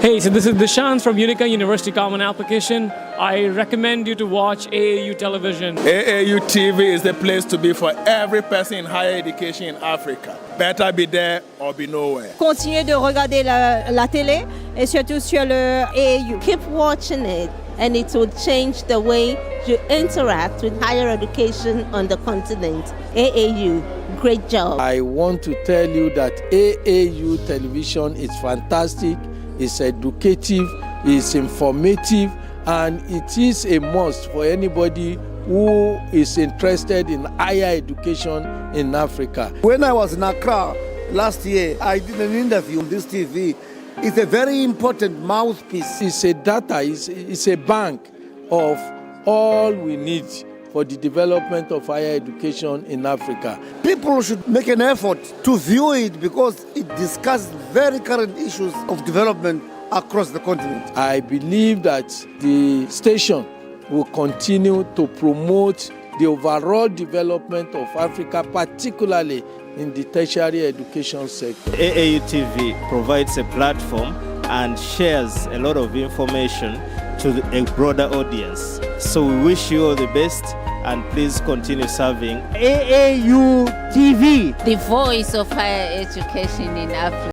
Hey, so this is Dishant from Unica University Common Application. I recommend you to watch AAU television. AAU TV is the place to be for every person in higher education in Africa. Better be there or be nowhere. Continuez de regarder la télé et surtout sur le AAU. Keep watching it and it will change the way you interact with higher education on the continent. AAU, great job. I want to tell you that AAU television is fantastic, it's educative, it's informative, and it is a must for anybody who is interested in higher education in Africa. When I was in Accra last year, I did an interview on this TV. It's a very important mouthpiece. It's a data, it's a bank of all we need for the development of higher education in Africa. People should make an effort to view it because it discusses very current issues of development across the continent. I believe that the station will continue to promote the overall development of Africa, particularly in the tertiary education sector. AAU TV provides a platform and shares a lot of information to a broader audience. So we wish you all the best and please continue serving. AAU TV, the voice of higher education in Africa.